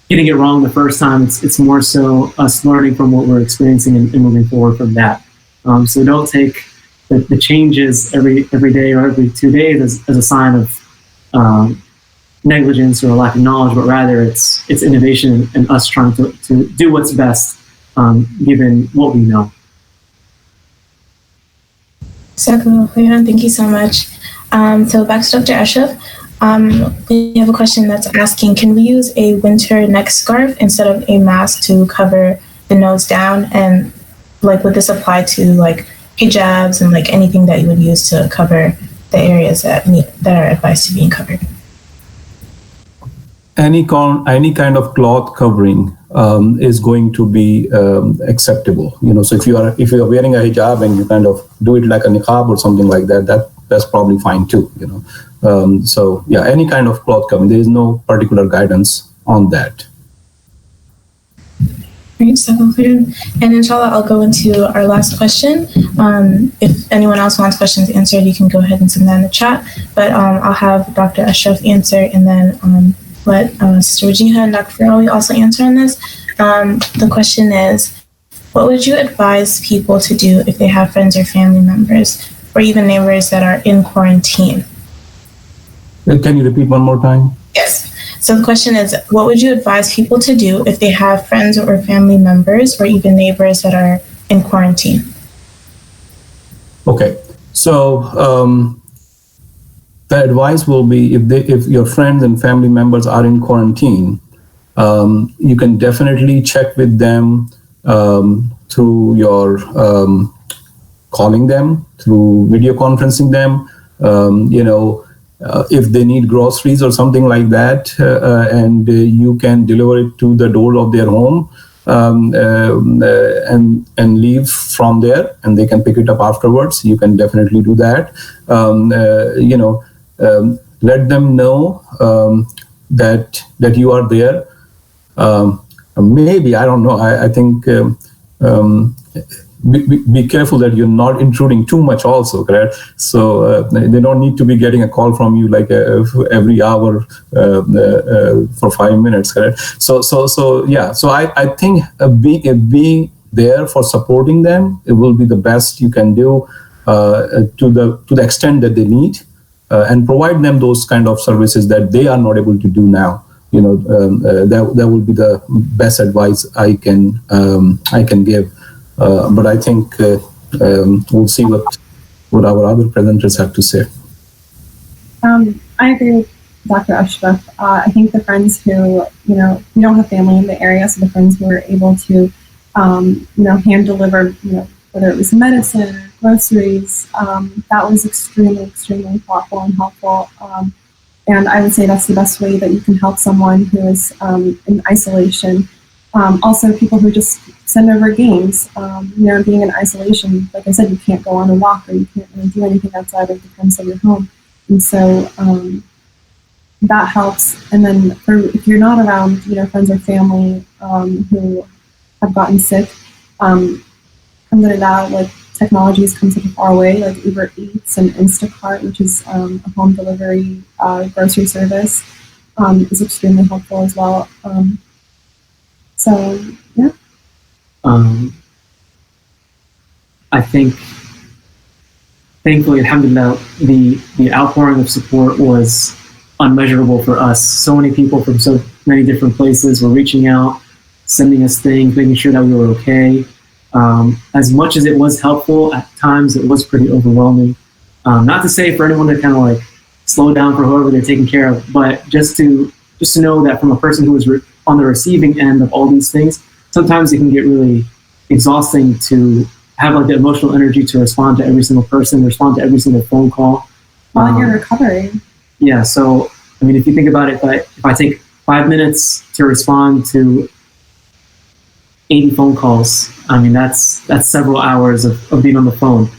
[SPEAKER 3] getting it wrong the first time, it's more so us learning from what we're experiencing and moving forward from that. So don't take the changes every day or every 2 days as a sign of negligence or a lack of knowledge, but rather it's innovation and us trying to do what's best given what we know.
[SPEAKER 1] Thank you so much. So back to Dr. Ashraf. We have a question that's asking, can we use a winter neck scarf instead of a mask to cover the nose down? And like, would this apply to like hijabs and like anything that you would use to cover the areas that are advised to being covered?
[SPEAKER 2] Any kind of cloth covering is going to be acceptable. So if you are wearing a hijab and you kind of do it like a niqab or something like that, that's probably fine too. So yeah, any kind of cloth covering. There is no particular guidance on that.
[SPEAKER 1] Great, and inshallah, I'll go into our last question. If anyone else wants questions answered, you can go ahead and send that in the chat. But I'll have Dr. Ashraf answer, and then let Sister Wajeha and Dr. Farawi also answer on this. The question is, what would you advise people to do if they have friends or family members, or even neighbors that are in quarantine?
[SPEAKER 2] Can you repeat one more time?
[SPEAKER 1] Yes. So the question is, what would you advise people to do if they have friends or family members, or even neighbors that are in quarantine?
[SPEAKER 2] Okay. So the advice will be, if your friends and family members are in quarantine, you can definitely check with them through your calling them, through video conferencing them, if they need groceries or something like that, and you can deliver it to the door of their home, and leave from there, and they can pick it up afterwards. You can definitely do that. Let them know that you are there. Maybe, I don't know. I think be careful that you're not intruding too much also, correct? So they don't need to be getting a call from you like every hour for 5 minutes, correct? So yeah. So I think being there for supporting them, it will be the best you can do to the extent that they need, and provide them those kind of services that they are not able to do now. That will be the best advice I can give. But I think we'll see what our other presenters have to say.
[SPEAKER 4] I agree with Dr. Ashraf. I think the friends who, we don't have family in the area, so the friends who were able to, hand deliver, whether it was medicine or groceries, that was extremely, extremely thoughtful and helpful. And I would say that's the best way that you can help someone who is in isolation. Also, people who just send over games, being in isolation, like I said, you can't go on a walk or you can't really do anything outside of the premise of your home. And so that helps. And then if you're not around, friends or family who have gotten sick, alhamdulillah, like technology has come such a far way, like Uber Eats and Instacart, which is a home delivery grocery service, is extremely helpful as well. So, yeah.
[SPEAKER 3] I think, thankfully, alhamdulillah, the outpouring of support was unmeasurable for us. So many people from so many different places were reaching out, sending us things, making sure that we were okay. As much as it was helpful, at times it was pretty overwhelming. Not to say for anyone to kind of like slow down for whoever they're taking care of, but just to know that from a person who is on the receiving end of all these things, sometimes it can get really exhausting to have like the emotional energy to respond to every single person, respond to every single phone call.
[SPEAKER 4] While you're recovering.
[SPEAKER 3] Yeah, so, I mean, if you think about it, if I take 5 minutes to respond to 80 phone calls, I mean, that's several hours of being on the phone.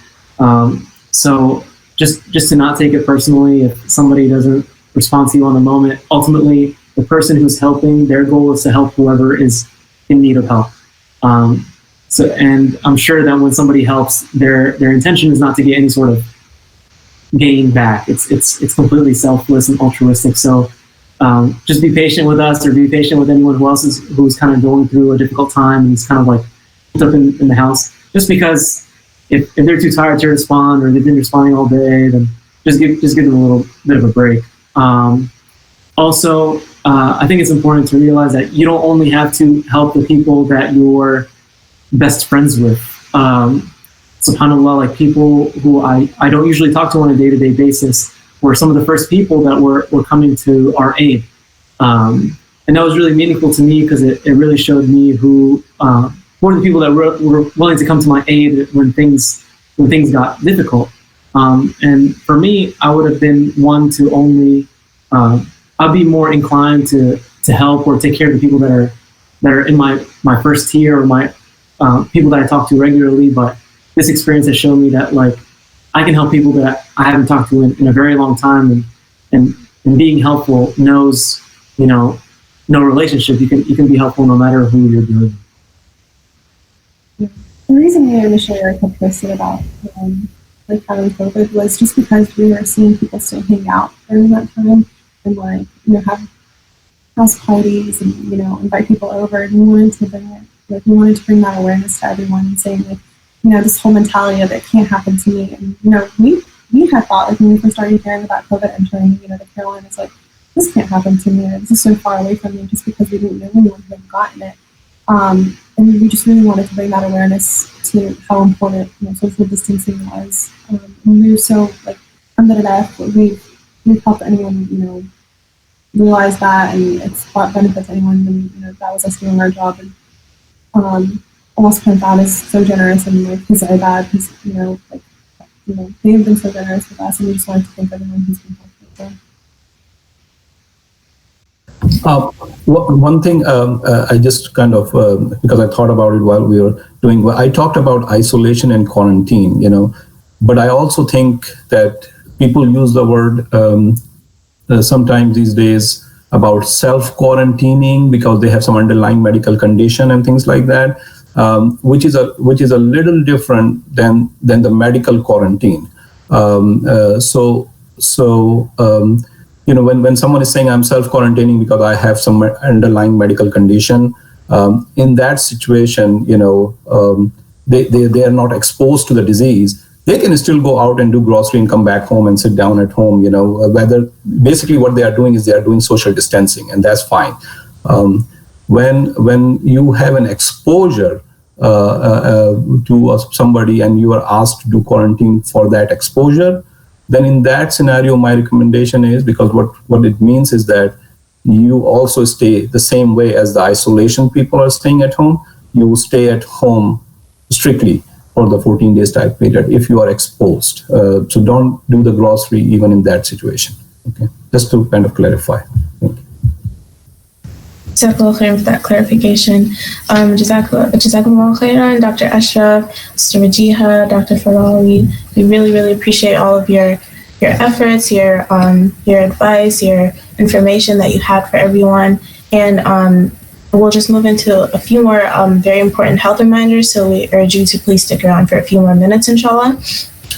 [SPEAKER 3] So just to not take it personally if somebody doesn't respond to you on the moment. Ultimately, the person who's helping, their goal is to help whoever is in need of help. So, and I'm sure that when somebody helps, their intention is not to get any sort of gain back. It's completely selfless and altruistic. So just be patient with us, or be patient with anyone who's kind of going through a difficult time and is kind of like up in the house. Just because if they're too tired to respond, or they've been responding all day, then just give them a little bit of a break. Also, I think it's important to realize that you don't only have to help the people that you're best friends with. SubhanAllah, like people who I don't usually talk to on a day-to-day basis were some of the first people that were coming to our aid. And that was really meaningful to me because it really showed me who were the people that were willing to come to my aid when things got difficult. And for me, I would have been one to only, I'd be more inclined to help or take care of the people that are in my first tier, or my people that I talk to regularly. But this experience has shown me that like I can help people that I haven't talked to in a very long time, and being helpful knows, no relationship. You can be helpful no matter who you're doing.
[SPEAKER 4] The reason we initially had posted about like having COVID was just because we were seeing people still hang out during that time and like have house parties and invite people over, and we wanted to bring that awareness to everyone and saying like this whole mentality of it can't happen to me. And we had thought, like when we first started hearing about COVID entering the Carolinas, like this can't happen to me, this is so far away from me, just because we didn't know anyone who had gotten it. And we just really wanted to bring that awareness to how important social distancing was. And we were so like, we've helped anyone realize that, and it's brought benefit to anyone, and that was us doing our job. And Allah subhanahu wa ta'ala is so generous, and like his ibad, they have been so generous with us, and we just wanted to thank everyone who's been helpful with them.
[SPEAKER 2] One thing I just kind of, because I thought about it while we were doing, I talked about isolation and quarantine, but I also think that people use the word sometimes these days about self-quarantining because they have some underlying medical condition and things like that, which is a little different than the medical quarantine. When someone is saying I'm self-quarantining because I have some underlying medical condition, in that situation, they are not exposed to the disease. They can still go out and do grocery and come back home and sit down at home. Basically what they are doing is they are doing social distancing, and that's fine. When you have an exposure to somebody and you are asked to do quarantine for that exposure, then in that scenario, my recommendation is, because what it means is that you also stay the same way as the isolation people are staying at home. You stay at home strictly for the 14 days type period if you are exposed. So don't do the grocery even in that situation. Okay, just to kind of clarify. Thank you.
[SPEAKER 1] Jazakallah khairan for that clarification. Jazakallah khairan, Dr. Ashraf, Mr. Wajeha, Dr. Farawi. We really, really appreciate all of your efforts, your advice, your information that you had for everyone. And we'll just move into a few more very important health reminders. So we urge you to please stick around for a few more minutes, inshallah.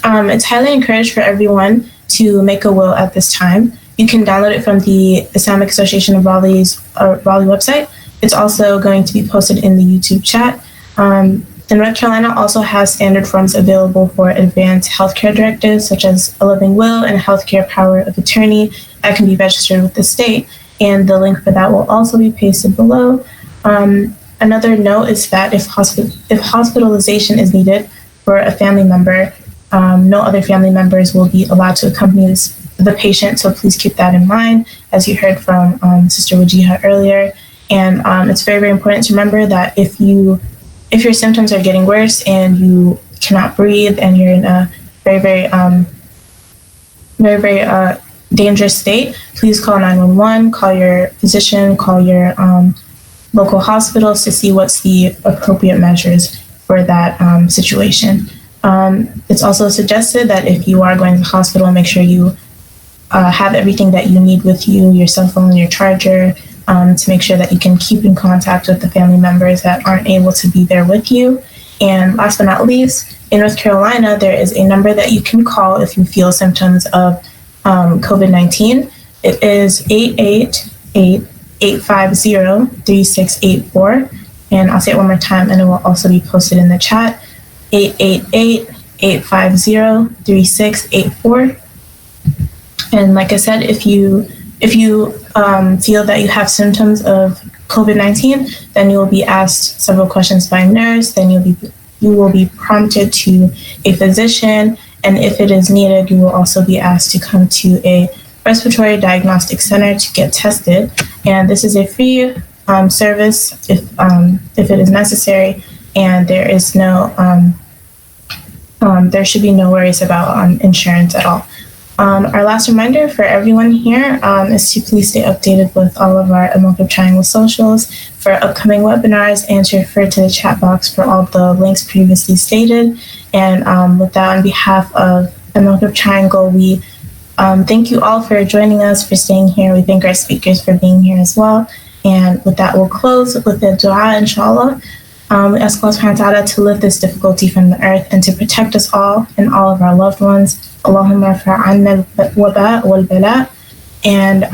[SPEAKER 1] It's highly encouraged for everyone to make a will at this time. You can download it from the Islamic Association of Raleigh's Raleigh website. It's also going to be posted in the YouTube chat. North Carolina also has standard forms available for advanced healthcare directives, such as a living will and healthcare power of attorney that can be registered with the state. And the link for that will also be pasted below. Another note is that if hospitalization is needed for a family member, no other family members will be allowed to accompany the patient, so please keep that in mind, as you heard from Sister Wajeha earlier. And it's very, very important to remember that if your symptoms are getting worse and you cannot breathe and you're in a very dangerous state, please call 911, call your physician, call your local hospitals to see what's the appropriate measures for that situation. It's also suggested that if you are going to the hospital, make sure you have everything that you need with you, your cell phone, your charger, to make sure that you can keep in contact with the family members that aren't able to be there with you. And last but not least, in North Carolina, there is a number that you can call if you feel symptoms of COVID-19. It is 888-850-3684. And I'll say it one more time, and it will also be posted in the chat. 888-850-3684. And like I said, if you feel that you have symptoms of COVID-19, then you will be asked several questions by a nurse. Then you will be prompted to a physician, and if it is needed, you will also be asked to come to a respiratory diagnostic center to get tested. And this is a free service if it is necessary, and there is no there should be no worries about insurance at all. Our last reminder for everyone here is to please stay updated with all of our AlMaghrib Triangle socials for upcoming webinars, and to refer to the chat box for all the links previously stated. And with that, on behalf of AlMaghrib Triangle, we thank you all for joining us, for staying here. We thank our speakers for being here as well. And with that, we'll close with the dua, inshallah. We ask Allah subhanahu wa ta'ala to lift this difficulty from the earth and to protect us all and all of our loved ones. Allahumma rafa'anna al-waba wal-bala. And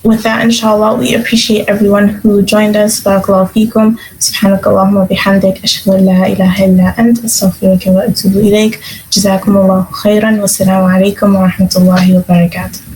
[SPEAKER 1] with that, inshallah, we appreciate everyone who joined us. Barakallahu feekum. Subhanaka Allahumma bihamdik. Ashhadu an la ilaha illa ant. Astaghfiruka wa atubu ilayk. Jazakumullahu khairan. Wassalamu alaikum wa rahmatullahi wa barakatuh.